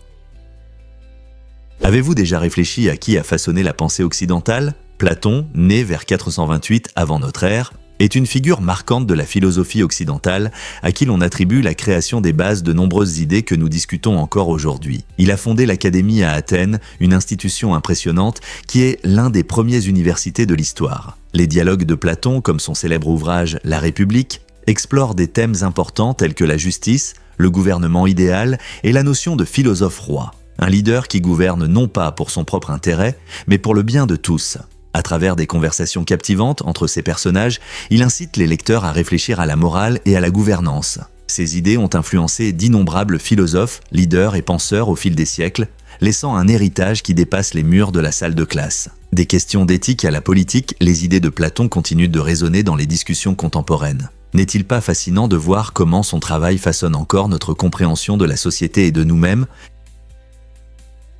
Avez-vous déjà réfléchi à qui a façonné la pensée occidentale? Platon, né vers 428 avant notre ère, est une figure marquante de la philosophie occidentale à qui l'on attribue la création des bases de nombreuses idées que nous discutons encore aujourd'hui. Il a fondé l'Académie à Athènes, une institution impressionnante qui est l'un des premières universités de l'histoire. Les dialogues de Platon, comme son célèbre ouvrage « La République », explore des thèmes importants tels que la justice, le gouvernement idéal et la notion de philosophe roi. Un leader qui gouverne non pas pour son propre intérêt, mais pour le bien de tous. À travers des conversations captivantes entre ses personnages, il incite les lecteurs à réfléchir à la morale et à la gouvernance. Ses idées ont influencé d'innombrables philosophes, leaders et penseurs au fil des siècles, laissant un héritage qui dépasse les murs de la salle de classe. Des questions d'éthique à la politique, les idées de Platon continuent de résonner dans les discussions contemporaines. N'est-il pas fascinant de voir comment son travail façonne encore notre compréhension de la société et de nous-mêmes ?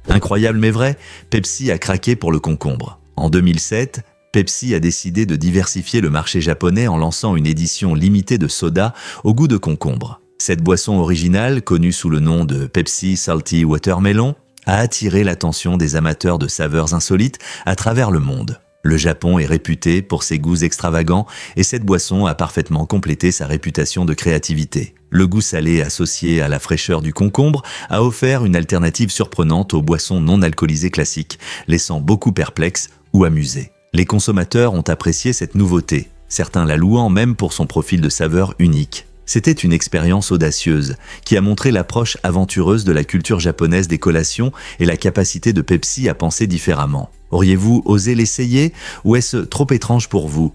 Incroyable mais vrai, Pepsi a craqué pour le concombre. En 2007, Pepsi a décidé de diversifier le marché japonais en lançant une édition limitée de soda au goût de concombre. Cette boisson originale, connue sous le nom de Pepsi Salty Watermelon, a attiré l'attention des amateurs de saveurs insolites à travers le monde. Le Japon est réputé pour ses goûts extravagants et cette boisson a parfaitement complété sa réputation de créativité. Le goût salé associé à la fraîcheur du concombre a offert une alternative surprenante aux boissons non alcoolisées classiques, laissant beaucoup perplexes ou amusés. Les consommateurs ont apprécié cette nouveauté, certains la louant même pour son profil de saveur unique. C'était une expérience audacieuse qui a montré l'approche aventureuse de la culture japonaise des collations et la capacité de Pepsi à penser différemment. Auriez-vous osé l'essayer ou est-ce trop étrange pour vous ?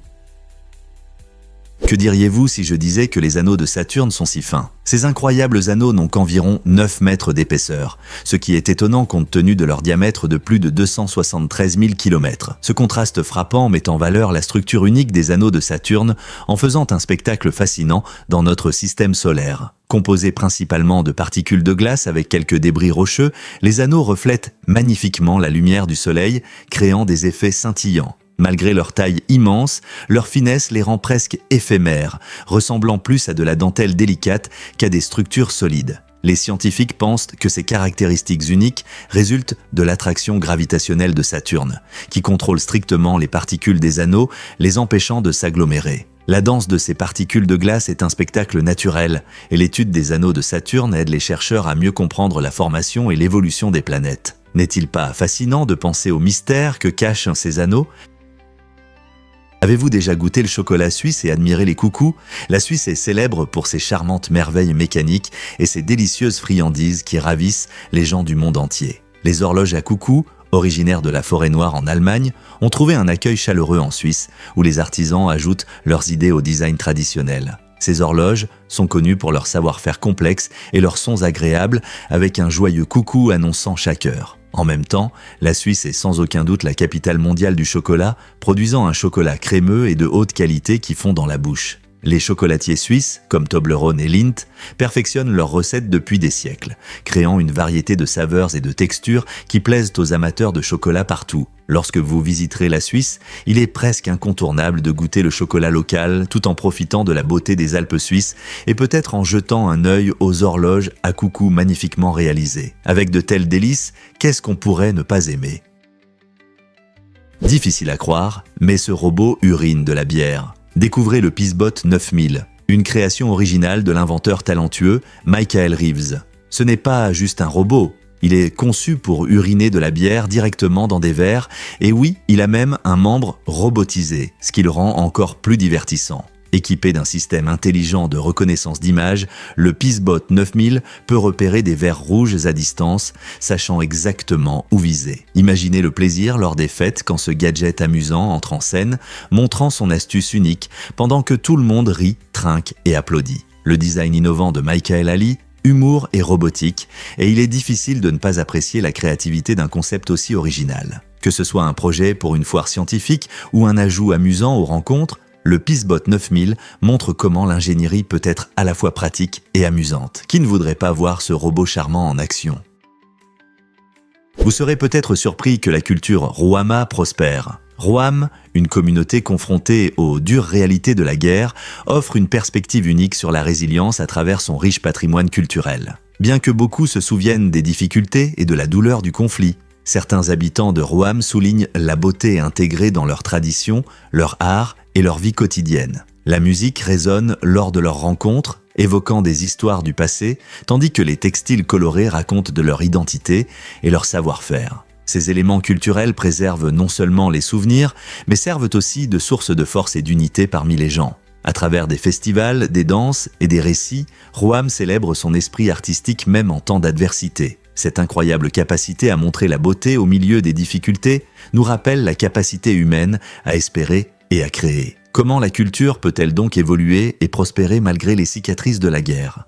Que diriez-vous si je disais que les anneaux de Saturne sont si fins ? Ces incroyables anneaux n'ont qu'environ 9 mètres d'épaisseur, ce qui est étonnant compte tenu de leur diamètre de plus de 273 000 km. Ce contraste frappant met en valeur la structure unique des anneaux de Saturne en faisant un spectacle fascinant dans notre système solaire. Composés principalement de particules de glace avec quelques débris rocheux, les anneaux reflètent magnifiquement la lumière du soleil, créant des effets scintillants. Malgré leur taille immense, leur finesse les rend presque éphémères, ressemblant plus à de la dentelle délicate qu'à des structures solides. Les scientifiques pensent que ces caractéristiques uniques résultent de l'attraction gravitationnelle de Saturne, qui contrôle strictement les particules des anneaux, les empêchant de s'agglomérer. La danse de ces particules de glace est un spectacle naturel, et l'étude des anneaux de Saturne aide les chercheurs à mieux comprendre la formation et l'évolution des planètes. N'est-il pas fascinant de penser au mystère que cachent ces anneaux ? Avez-vous déjà goûté le chocolat suisse et admiré les coucous ? La Suisse est célèbre pour ses charmantes merveilles mécaniques et ses délicieuses friandises qui ravissent les gens du monde entier. Les horloges à coucous, originaires de la Forêt Noire en Allemagne, ont trouvé un accueil chaleureux en Suisse, où les artisans ajoutent leurs idées au design traditionnel. Ces horloges sont connues pour leur savoir-faire complexe et leurs sons agréables, avec un joyeux coucou annonçant chaque heure. En même temps, la Suisse est sans aucun doute la capitale mondiale du chocolat, produisant un chocolat crémeux et de haute qualité qui fond dans la bouche. Les chocolatiers suisses, comme Toblerone et Lindt, perfectionnent leurs recettes depuis des siècles, créant une variété de saveurs et de textures qui plaisent aux amateurs de chocolat partout. Lorsque vous visiterez la Suisse, il est presque incontournable de goûter le chocolat local tout en profitant de la beauté des Alpes suisses et peut-être en jetant un œil aux horloges à coucou magnifiquement réalisées. Avec de tels délices, qu'est-ce qu'on pourrait ne pas aimer ? Difficile à croire, mais ce robot urine de la bière. Découvrez le Pissbot 9000, une création originale de l'inventeur talentueux Michael Reeves. Ce n'est pas juste un robot, il est conçu pour uriner de la bière directement dans des verres et oui, il a même un membre robotisé, ce qui le rend encore plus divertissant. Équipé d'un système intelligent de reconnaissance d'image, le Pissbot 9000 peut repérer des vers rouges à distance, sachant exactement où viser. Imaginez le plaisir lors des fêtes quand ce gadget amusant entre en scène, montrant son astuce unique, pendant que tout le monde rit, trinque et applaudit. Le design innovant de Michael Ali, humour et robotique, et il est difficile de ne pas apprécier la créativité d'un concept aussi original. Que ce soit un projet pour une foire scientifique ou un ajout amusant aux rencontres, le Pissbot 9000 montre comment l'ingénierie peut être à la fois pratique et amusante. Qui ne voudrait pas voir ce robot charmant en action ? Vous serez peut-être surpris que la culture Rohama prospère. Roham, une communauté confrontée aux dures réalités de la guerre, offre une perspective unique sur la résilience à travers son riche patrimoine culturel. Bien que beaucoup se souviennent des difficultés et de la douleur du conflit, certains habitants de Roham soulignent la beauté intégrée dans leurs traditions, leur art et leur vie quotidienne. La musique résonne lors de leurs rencontres, évoquant des histoires du passé, tandis que les textiles colorés racontent de leur identité et leur savoir-faire. Ces éléments culturels préservent non seulement les souvenirs, mais servent aussi de source de force et d'unité parmi les gens. À travers des festivals, des danses et des récits, Roham célèbre son esprit artistique même en temps d'adversité. Cette incroyable capacité à montrer la beauté au milieu des difficultés nous rappelle la capacité humaine à espérer et à créer. Comment la culture peut-elle donc évoluer et prospérer malgré les cicatrices de la guerre ?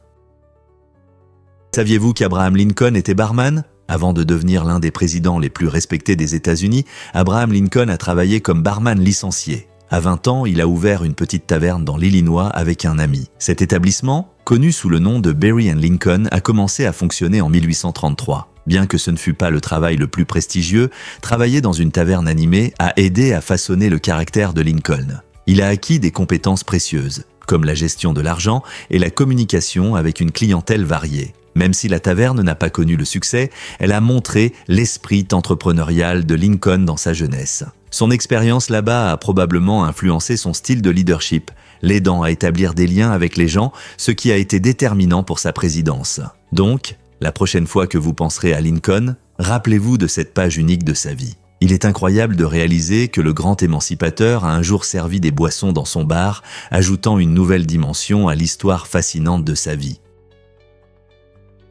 Saviez-vous qu'Abraham Lincoln était barman ? Avant de devenir l'un des présidents les plus respectés des États-Unis, Abraham Lincoln a travaillé comme barman licencié. À 20 ans, il a ouvert une petite taverne dans l'Illinois avec un ami. Cet établissement, connu sous le nom de Berry & Lincoln, a commencé à fonctionner en 1833. Bien que ce ne fût pas le travail le plus prestigieux, travailler dans une taverne animée a aidé à façonner le caractère de Lincoln. Il a acquis des compétences précieuses, comme la gestion de l'argent et la communication avec une clientèle variée. Même si la taverne n'a pas connu le succès, elle a montré l'esprit entrepreneurial de Lincoln dans sa jeunesse. Son expérience là-bas a probablement influencé son style de leadership, l'aidant à établir des liens avec les gens, ce qui a été déterminant pour sa présidence. Donc, la prochaine fois que vous penserez à Lincoln, rappelez-vous de cette page unique de sa vie. Il est incroyable de réaliser que le grand émancipateur a un jour servi des boissons dans son bar, ajoutant une nouvelle dimension à l'histoire fascinante de sa vie.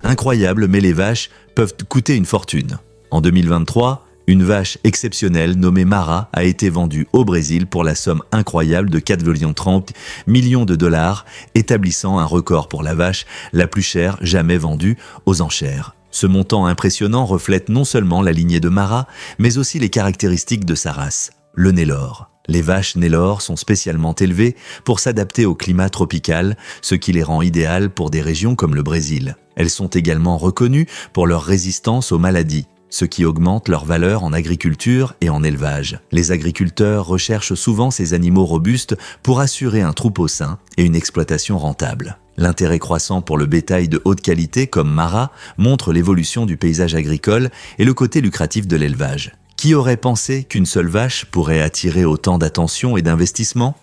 Incroyable, mais les vaches peuvent coûter une fortune. En 2023, une vache exceptionnelle nommée Mara a été vendue au Brésil pour la somme incroyable de 4,30 millions de dollars, établissant un record pour la vache la plus chère jamais vendue aux enchères. Ce montant impressionnant reflète non seulement la lignée de Mara, mais aussi les caractéristiques de sa race, le Nellore. Les vaches Nellore sont spécialement élevées pour s'adapter au climat tropical, ce qui les rend idéales pour des régions comme le Brésil. Elles sont également reconnues pour leur résistance aux maladies, ce qui augmente leur valeur en agriculture et en élevage. Les agriculteurs recherchent souvent ces animaux robustes pour assurer un troupeau sain et une exploitation rentable. L'intérêt croissant pour le bétail de haute qualité comme Mara montre l'évolution du paysage agricole et le côté lucratif de l'élevage. Qui aurait pensé qu'une seule vache pourrait attirer autant d'attention et d'investissement ?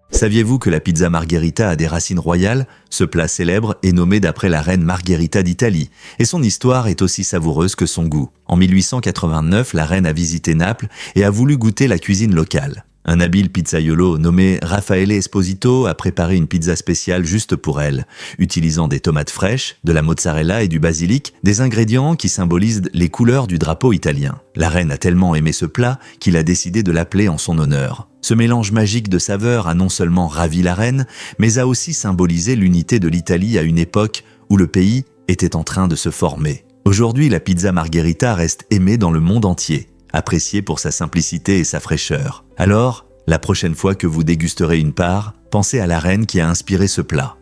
Saviez-vous que la pizza margherita a des racines royales ? Ce plat célèbre est nommé d'après la reine Margherita d'Italie, et son histoire est aussi savoureuse que son goût. En 1889, la reine a visité Naples et a voulu goûter la cuisine locale. Un habile pizzaiolo nommé Raffaele Esposito a préparé une pizza spéciale juste pour elle, utilisant des tomates fraîches, de la mozzarella et du basilic, des ingrédients qui symbolisent les couleurs du drapeau italien. La reine a tellement aimé ce plat qu'il a décidé de l'appeler en son honneur. Ce mélange magique de saveurs a non seulement ravi la reine, mais a aussi symbolisé l'unité de l'Italie à une époque où le pays était en train de se former. Aujourd'hui, la pizza margherita reste aimée dans le monde entier, appréciée pour sa simplicité et sa fraîcheur. Alors, la prochaine fois que vous dégusterez une part, pensez à la reine qui a inspiré ce plat.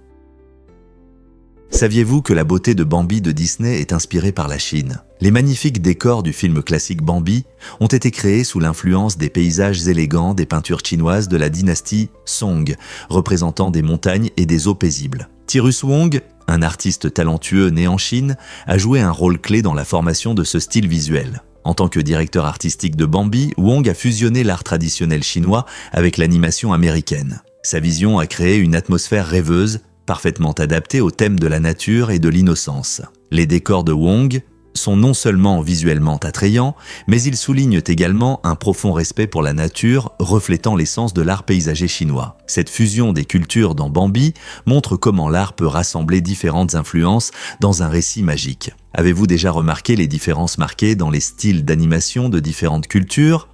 Saviez-vous que la beauté de Bambi de Disney est inspirée par la Chine ? Les magnifiques décors du film classique Bambi ont été créés sous l'influence des paysages élégants des peintures chinoises de la dynastie Song, représentant des montagnes et des eaux paisibles. Tyrus Wong, un artiste talentueux né en Chine, a joué un rôle clé dans la formation de ce style visuel. En tant que directeur artistique de Bambi, Wong a fusionné l'art traditionnel chinois avec l'animation américaine. Sa vision a créé une atmosphère rêveuse, parfaitement adaptée au thème de la nature et de l'innocence. Les décors de Wong sont non seulement visuellement attrayants, mais ils soulignent également un profond respect pour la nature, reflétant l'essence de l'art paysager chinois. Cette fusion des cultures dans Bambi montre comment l'art peut rassembler différentes influences dans un récit magique. Avez-vous déjà remarqué les différences marquées dans les styles d'animation de différentes cultures ?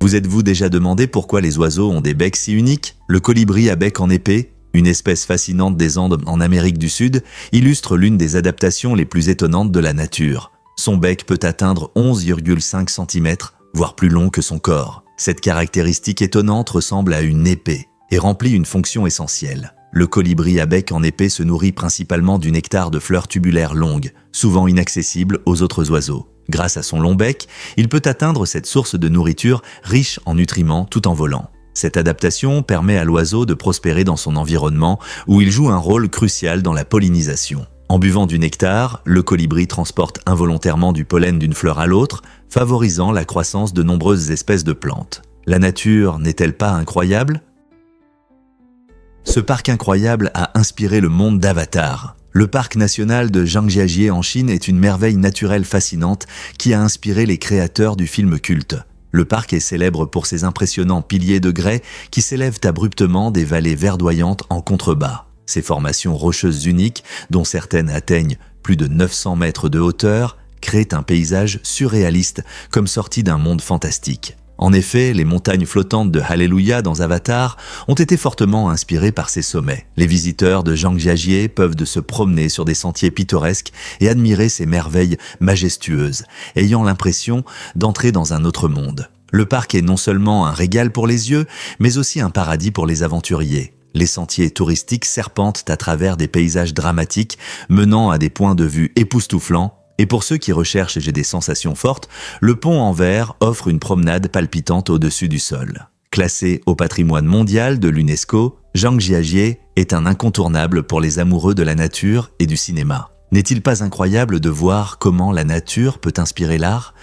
Vous êtes-vous déjà demandé pourquoi les oiseaux ont des becs si uniques ? Le colibri à bec en épée, une espèce fascinante des Andes en Amérique du Sud, illustre l'une des adaptations les plus étonnantes de la nature. Son bec peut atteindre 11,5 cm, voire plus long que son corps. Cette caractéristique étonnante ressemble à une épée et remplit une fonction essentielle. Le colibri à bec en épée se nourrit principalement du nectar de fleurs tubulaires longues, souvent inaccessibles aux autres oiseaux. Grâce à son long bec, il peut atteindre cette source de nourriture riche en nutriments tout en volant. Cette adaptation permet à l'oiseau de prospérer dans son environnement où il joue un rôle crucial dans la pollinisation. En buvant du nectar, le colibri transporte involontairement du pollen d'une fleur à l'autre, favorisant la croissance de nombreuses espèces de plantes. La nature n'est-elle pas incroyable ? Ce parc incroyable a inspiré le monde d'Avatar. Le parc national de Zhangjiajie en Chine est une merveille naturelle fascinante qui a inspiré les créateurs du film culte. Le parc est célèbre pour ses impressionnants piliers de grès qui s'élèvent abruptement des vallées verdoyantes en contrebas. Ces formations rocheuses uniques, dont certaines atteignent plus de 900 mètres de hauteur, créent un paysage surréaliste comme sorti d'un monde fantastique. En effet, les montagnes flottantes de Hallelujah dans Avatar ont été fortement inspirées par ces sommets. Les visiteurs de Zhangjiajie peuvent se promener sur des sentiers pittoresques et admirer ces merveilles majestueuses, ayant l'impression d'entrer dans un autre monde. Le parc est non seulement un régal pour les yeux, mais aussi un paradis pour les aventuriers. Les sentiers touristiques serpentent à travers des paysages dramatiques, menant à des points de vue époustouflants. Et pour ceux qui recherchent des sensations fortes, le pont en verre offre une promenade palpitante au-dessus du sol. Classé au patrimoine mondial de l'UNESCO, Zhangjiajie est un incontournable pour les amoureux de la nature et du cinéma. N'est-il pas incroyable de voir comment la nature peut inspirer l'art ?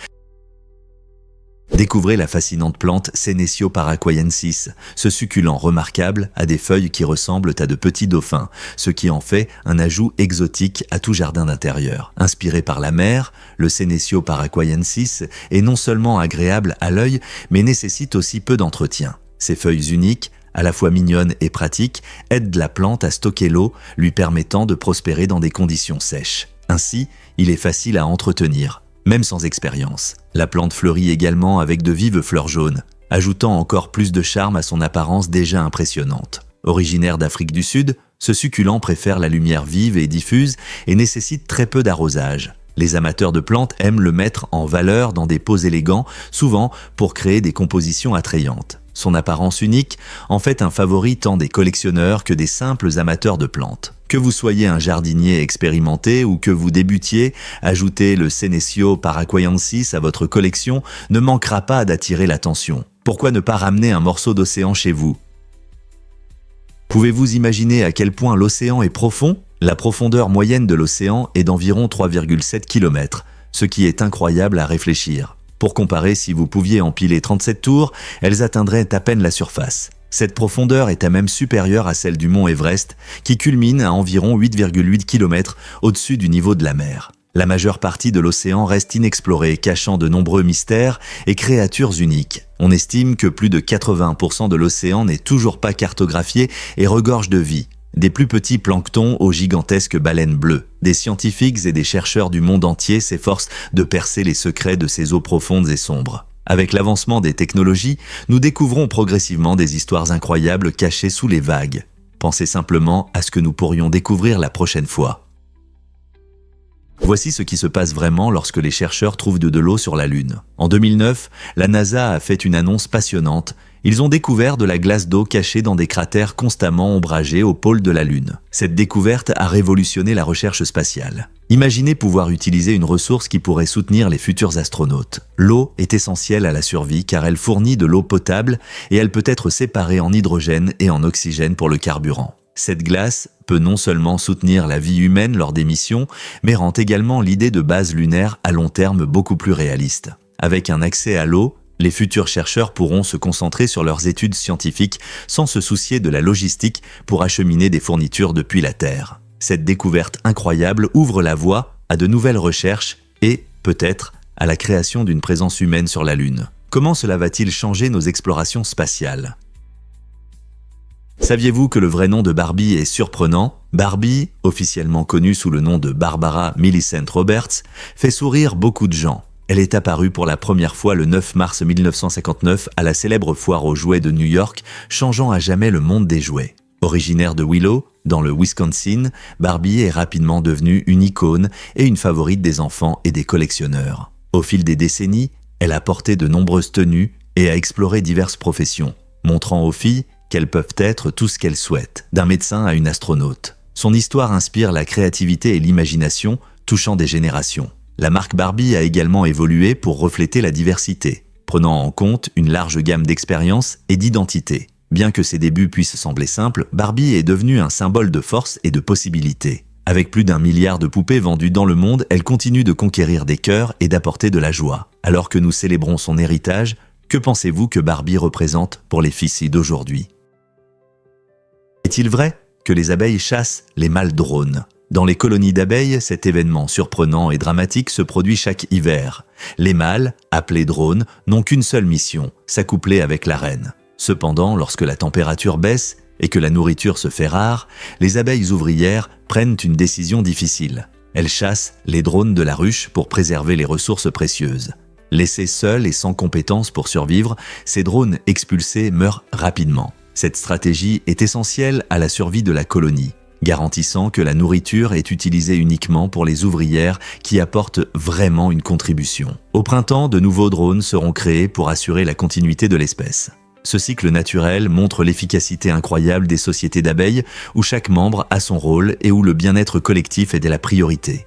Découvrez la fascinante plante Senecio paraguayensis. Ce succulent remarquable a des feuilles qui ressemblent à de petits dauphins, ce qui en fait un ajout exotique à tout jardin d'intérieur. Inspiré par la mer, le Senecio paraguayensis est non seulement agréable à l'œil, mais nécessite aussi peu d'entretien. Ses feuilles uniques, à la fois mignonnes et pratiques, aident la plante à stocker l'eau, lui permettant de prospérer dans des conditions sèches. Ainsi, il est facile à entretenir, même sans expérience. La plante fleurit également avec de vives fleurs jaunes, ajoutant encore plus de charme à son apparence déjà impressionnante. Originaire d'Afrique du Sud, ce succulent préfère la lumière vive et diffuse et nécessite très peu d'arrosage. Les amateurs de plantes aiment le mettre en valeur dans des pots élégants, souvent pour créer des compositions attrayantes. Son apparence unique en fait un favori tant des collectionneurs que des simples amateurs de plantes. Que vous soyez un jardinier expérimenté ou que vous débutiez, ajouter le Senecio paraguayensis à votre collection ne manquera pas d'attirer l'attention. Pourquoi ne pas ramener un morceau d'océan chez vous ? Pouvez-vous imaginer à quel point l'océan est profond ? La profondeur moyenne de l'océan est d'environ 3,7 km, ce qui est incroyable à réfléchir. Pour comparer, si vous pouviez empiler 37 tours, elles atteindraient à peine la surface. Cette profondeur est à même supérieure à celle du mont Everest, qui culmine à environ 8,8 km au-dessus du niveau de la mer. La majeure partie de l'océan reste inexplorée, cachant de nombreux mystères et créatures uniques. On estime que plus de 80% de l'océan n'est toujours pas cartographié et regorge de vie. Des plus petits planctons aux gigantesques baleines bleues. Des scientifiques et des chercheurs du monde entier s'efforcent de percer les secrets de ces eaux profondes et sombres. Avec l'avancement des technologies, nous découvrons progressivement des histoires incroyables cachées sous les vagues. Pensez simplement à ce que nous pourrions découvrir la prochaine fois. Voici ce qui se passe vraiment lorsque les chercheurs trouvent de l'eau sur la Lune. En 2009, la NASA a fait une annonce passionnante. Ils ont découvert de la glace d'eau cachée dans des cratères constamment ombragés au pôle de la Lune. Cette découverte a révolutionné la recherche spatiale. Imaginez pouvoir utiliser une ressource qui pourrait soutenir les futurs astronautes. L'eau est essentielle à la survie car elle fournit de l'eau potable et elle peut être séparée en hydrogène et en oxygène pour le carburant. Cette glace peut non seulement soutenir la vie humaine lors des missions, mais rend également l'idée de base lunaire à long terme beaucoup plus réaliste. Avec un accès à l'eau, les futurs chercheurs pourront se concentrer sur leurs études scientifiques sans se soucier de la logistique pour acheminer des fournitures depuis la Terre. Cette découverte incroyable ouvre la voie à de nouvelles recherches et, peut-être, à la création d'une présence humaine sur la Lune. Comment cela va-t-il changer nos explorations spatiales ? Saviez-vous que le vrai nom de Barbie est surprenant ? Barbie, officiellement connue sous le nom de Barbara Millicent Roberts, fait sourire beaucoup de gens. Elle est apparue pour la première fois le 9 mars 1959 à la célèbre foire aux jouets de New York, changeant à jamais le monde des jouets. Originaire de Willow, dans le Wisconsin, Barbie est rapidement devenue une icône et une favorite des enfants et des collectionneurs. Au fil des décennies, elle a porté de nombreuses tenues et a exploré diverses professions, montrant aux filles qu'elles peuvent être tout ce qu'elles souhaitent, d'un médecin à une astronaute. Son histoire inspire la créativité et l'imagination, touchant des générations. La marque Barbie a également évolué pour refléter la diversité, prenant en compte une large gamme d'expériences et d'identités. Bien que ses débuts puissent sembler simples, Barbie est devenue un symbole de force et de possibilités. Avec plus d'1 milliard de poupées vendues dans le monde, elle continue de conquérir des cœurs et d'apporter de la joie. Alors que nous célébrons son héritage, que pensez-vous que Barbie représente pour les filles d'aujourd'hui ? Est-il vrai que les abeilles chassent les mâles drones ? Dans les colonies d'abeilles, cet événement surprenant et dramatique se produit chaque hiver. Les mâles, appelés drones, n'ont qu'une seule mission, s'accoupler avec la reine. Cependant, lorsque la température baisse et que la nourriture se fait rare, les abeilles ouvrières prennent une décision difficile. Elles chassent les drones de la ruche pour préserver les ressources précieuses. Laissés seuls et sans compétences pour survivre, ces drones expulsés meurent rapidement. Cette stratégie est essentielle à la survie de la colonie, garantissant que la nourriture est utilisée uniquement pour les ouvrières qui apportent vraiment une contribution. Au printemps, de nouveaux drones seront créés pour assurer la continuité de l'espèce. Ce cycle naturel montre l'efficacité incroyable des sociétés d'abeilles où chaque membre a son rôle et où le bien-être collectif est la priorité.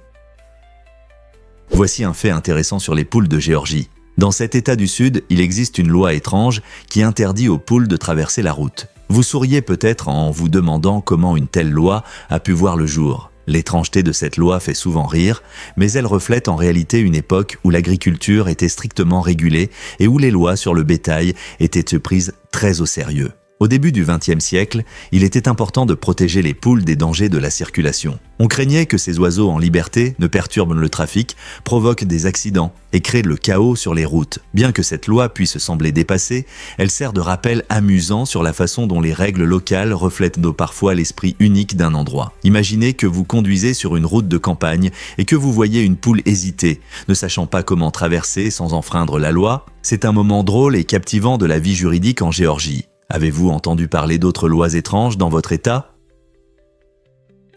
Voici un fait intéressant sur les poules de Géorgie. Dans cet État du Sud, il existe une loi étrange qui interdit aux poules de traverser la route. Vous souriez peut-être en vous demandant comment une telle loi a pu voir le jour. L'étrangeté de cette loi fait souvent rire, mais elle reflète en réalité une époque où l'agriculture était strictement régulée et où les lois sur le bétail étaient prises très au sérieux. Au début du XXe siècle, il était important de protéger les poules des dangers de la circulation. On craignait que ces oiseaux en liberté ne perturbent le trafic, provoquent des accidents et créent le chaos sur les routes. Bien que cette loi puisse sembler dépassée, elle sert de rappel amusant sur la façon dont les règles locales reflètent parfois l'esprit unique d'un endroit. Imaginez que vous conduisez sur une route de campagne et que vous voyez une poule hésiter, ne sachant pas comment traverser sans enfreindre la loi. C'est un moment drôle et captivant de la vie juridique en Géorgie. Avez-vous entendu parler d'autres lois étranges dans votre État ?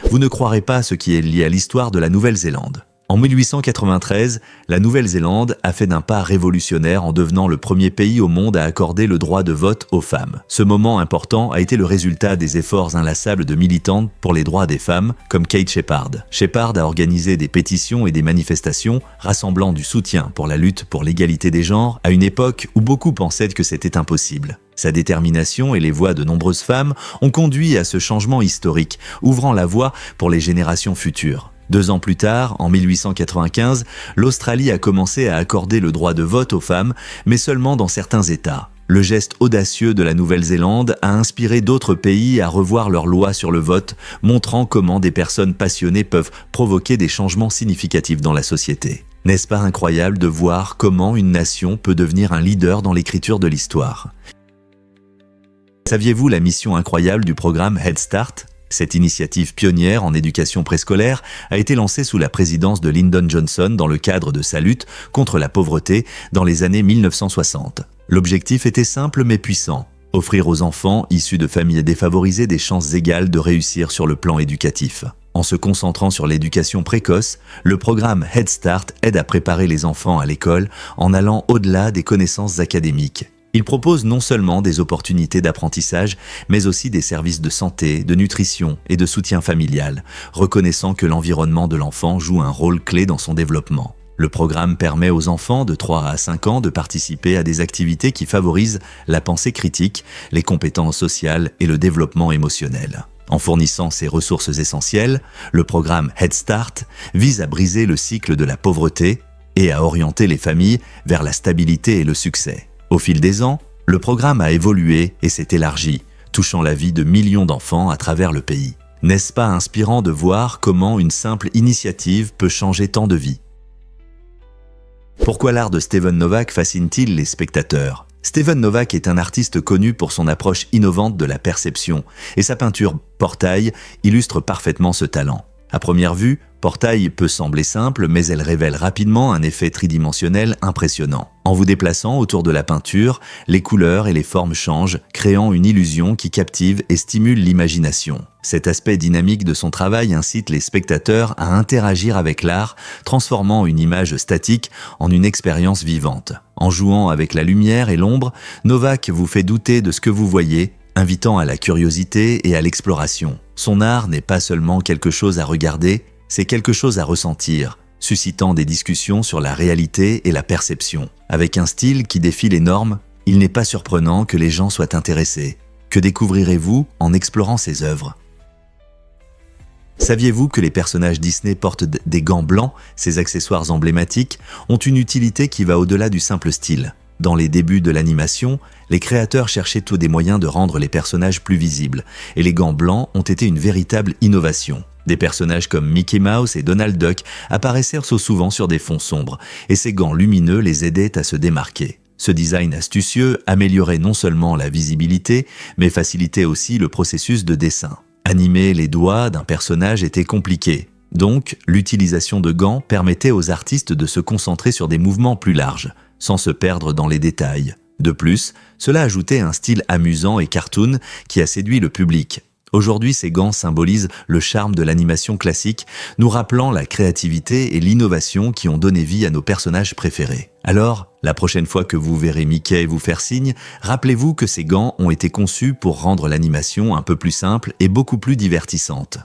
Vous ne croirez pas ce qui est lié à l'histoire de la Nouvelle-Zélande. En 1893, la Nouvelle-Zélande a fait d'un pas révolutionnaire en devenant le premier pays au monde à accorder le droit de vote aux femmes. Ce moment important a été le résultat des efforts inlassables de militantes pour les droits des femmes, comme Kate Sheppard. Sheppard a organisé des pétitions et des manifestations rassemblant du soutien pour la lutte pour l'égalité des genres à une époque où beaucoup pensaient que c'était impossible. Sa détermination et les voix de nombreuses femmes ont conduit à ce changement historique, ouvrant la voie pour les générations futures. 2 ans plus tard, en 1895, l'Australie a commencé à accorder le droit de vote aux femmes, mais seulement dans certains États. Le geste audacieux de la Nouvelle-Zélande a inspiré d'autres pays à revoir leurs lois sur le vote, montrant comment des personnes passionnées peuvent provoquer des changements significatifs dans la société. N'est-ce pas incroyable de voir comment une nation peut devenir un leader dans l'écriture de l'histoire ? Saviez-vous la mission incroyable du programme Head Start ? Cette initiative pionnière en éducation préscolaire a été lancée sous la présidence de Lyndon Johnson dans le cadre de sa lutte contre la pauvreté dans les années 1960. L'objectif était simple mais puissant, offrir aux enfants issus de familles défavorisées des chances égales de réussir sur le plan éducatif. En se concentrant sur l'éducation précoce, le programme Head Start aide à préparer les enfants à l'école en allant au-delà des connaissances académiques. Il propose non seulement des opportunités d'apprentissage, mais aussi des services de santé, de nutrition et de soutien familial, reconnaissant que l'environnement de l'enfant joue un rôle clé dans son développement. Le programme permet aux enfants de 3 à 5 ans de participer à des activités qui favorisent la pensée critique, les compétences sociales et le développement émotionnel. En fournissant ces ressources essentielles, le programme Head Start vise à briser le cycle de la pauvreté et à orienter les familles vers la stabilité et le succès. Au fil des ans, le programme a évolué et s'est élargi, touchant la vie de millions d'enfants à travers le pays. N'est-ce pas inspirant de voir comment une simple initiative peut changer tant de vies ? Pourquoi l'art de Steven Novak fascine-t-il les spectateurs ? Steven Novak est un artiste connu pour son approche innovante de la perception, et sa peinture Portail illustre parfaitement ce talent. À première vue, Portail peut sembler simple, mais elle révèle rapidement un effet tridimensionnel impressionnant. En vous déplaçant autour de la peinture, les couleurs et les formes changent, créant une illusion qui captive et stimule l'imagination. Cet aspect dynamique de son travail incite les spectateurs à interagir avec l'art, transformant une image statique en une expérience vivante. En jouant avec la lumière et l'ombre, Novak vous fait douter de ce que vous voyez, invitant à la curiosité et à l'exploration. Son art n'est pas seulement quelque chose à regarder, c'est quelque chose à ressentir, suscitant des discussions sur la réalité et la perception. Avec un style qui défie les normes, il n'est pas surprenant que les gens soient intéressés. Que découvrirez-vous en explorant ses œuvres ? Saviez-vous que les personnages Disney portent des gants blancs, ces accessoires emblématiques, ont une utilité qui va au-delà du simple style ? Dans les débuts de l'animation, les créateurs cherchaient tous des moyens de rendre les personnages plus visibles, et les gants blancs ont été une véritable innovation. Des personnages comme Mickey Mouse et Donald Duck apparaissaient souvent sur des fonds sombres, et ces gants lumineux les aidaient à se démarquer. Ce design astucieux améliorait non seulement la visibilité, mais facilitait aussi le processus de dessin. Animer les doigts d'un personnage était compliqué. Donc, l'utilisation de gants permettait aux artistes de se concentrer sur des mouvements plus larges, sans se perdre dans les détails. De plus, cela ajoutait un style amusant et cartoon qui a séduit le public. Aujourd'hui, ces gants symbolisent le charme de l'animation classique, nous rappelant la créativité et l'innovation qui ont donné vie à nos personnages préférés. Alors, la prochaine fois que vous verrez Mickey vous faire signe, rappelez-vous que ces gants ont été conçus pour rendre l'animation un peu plus simple et beaucoup plus divertissante.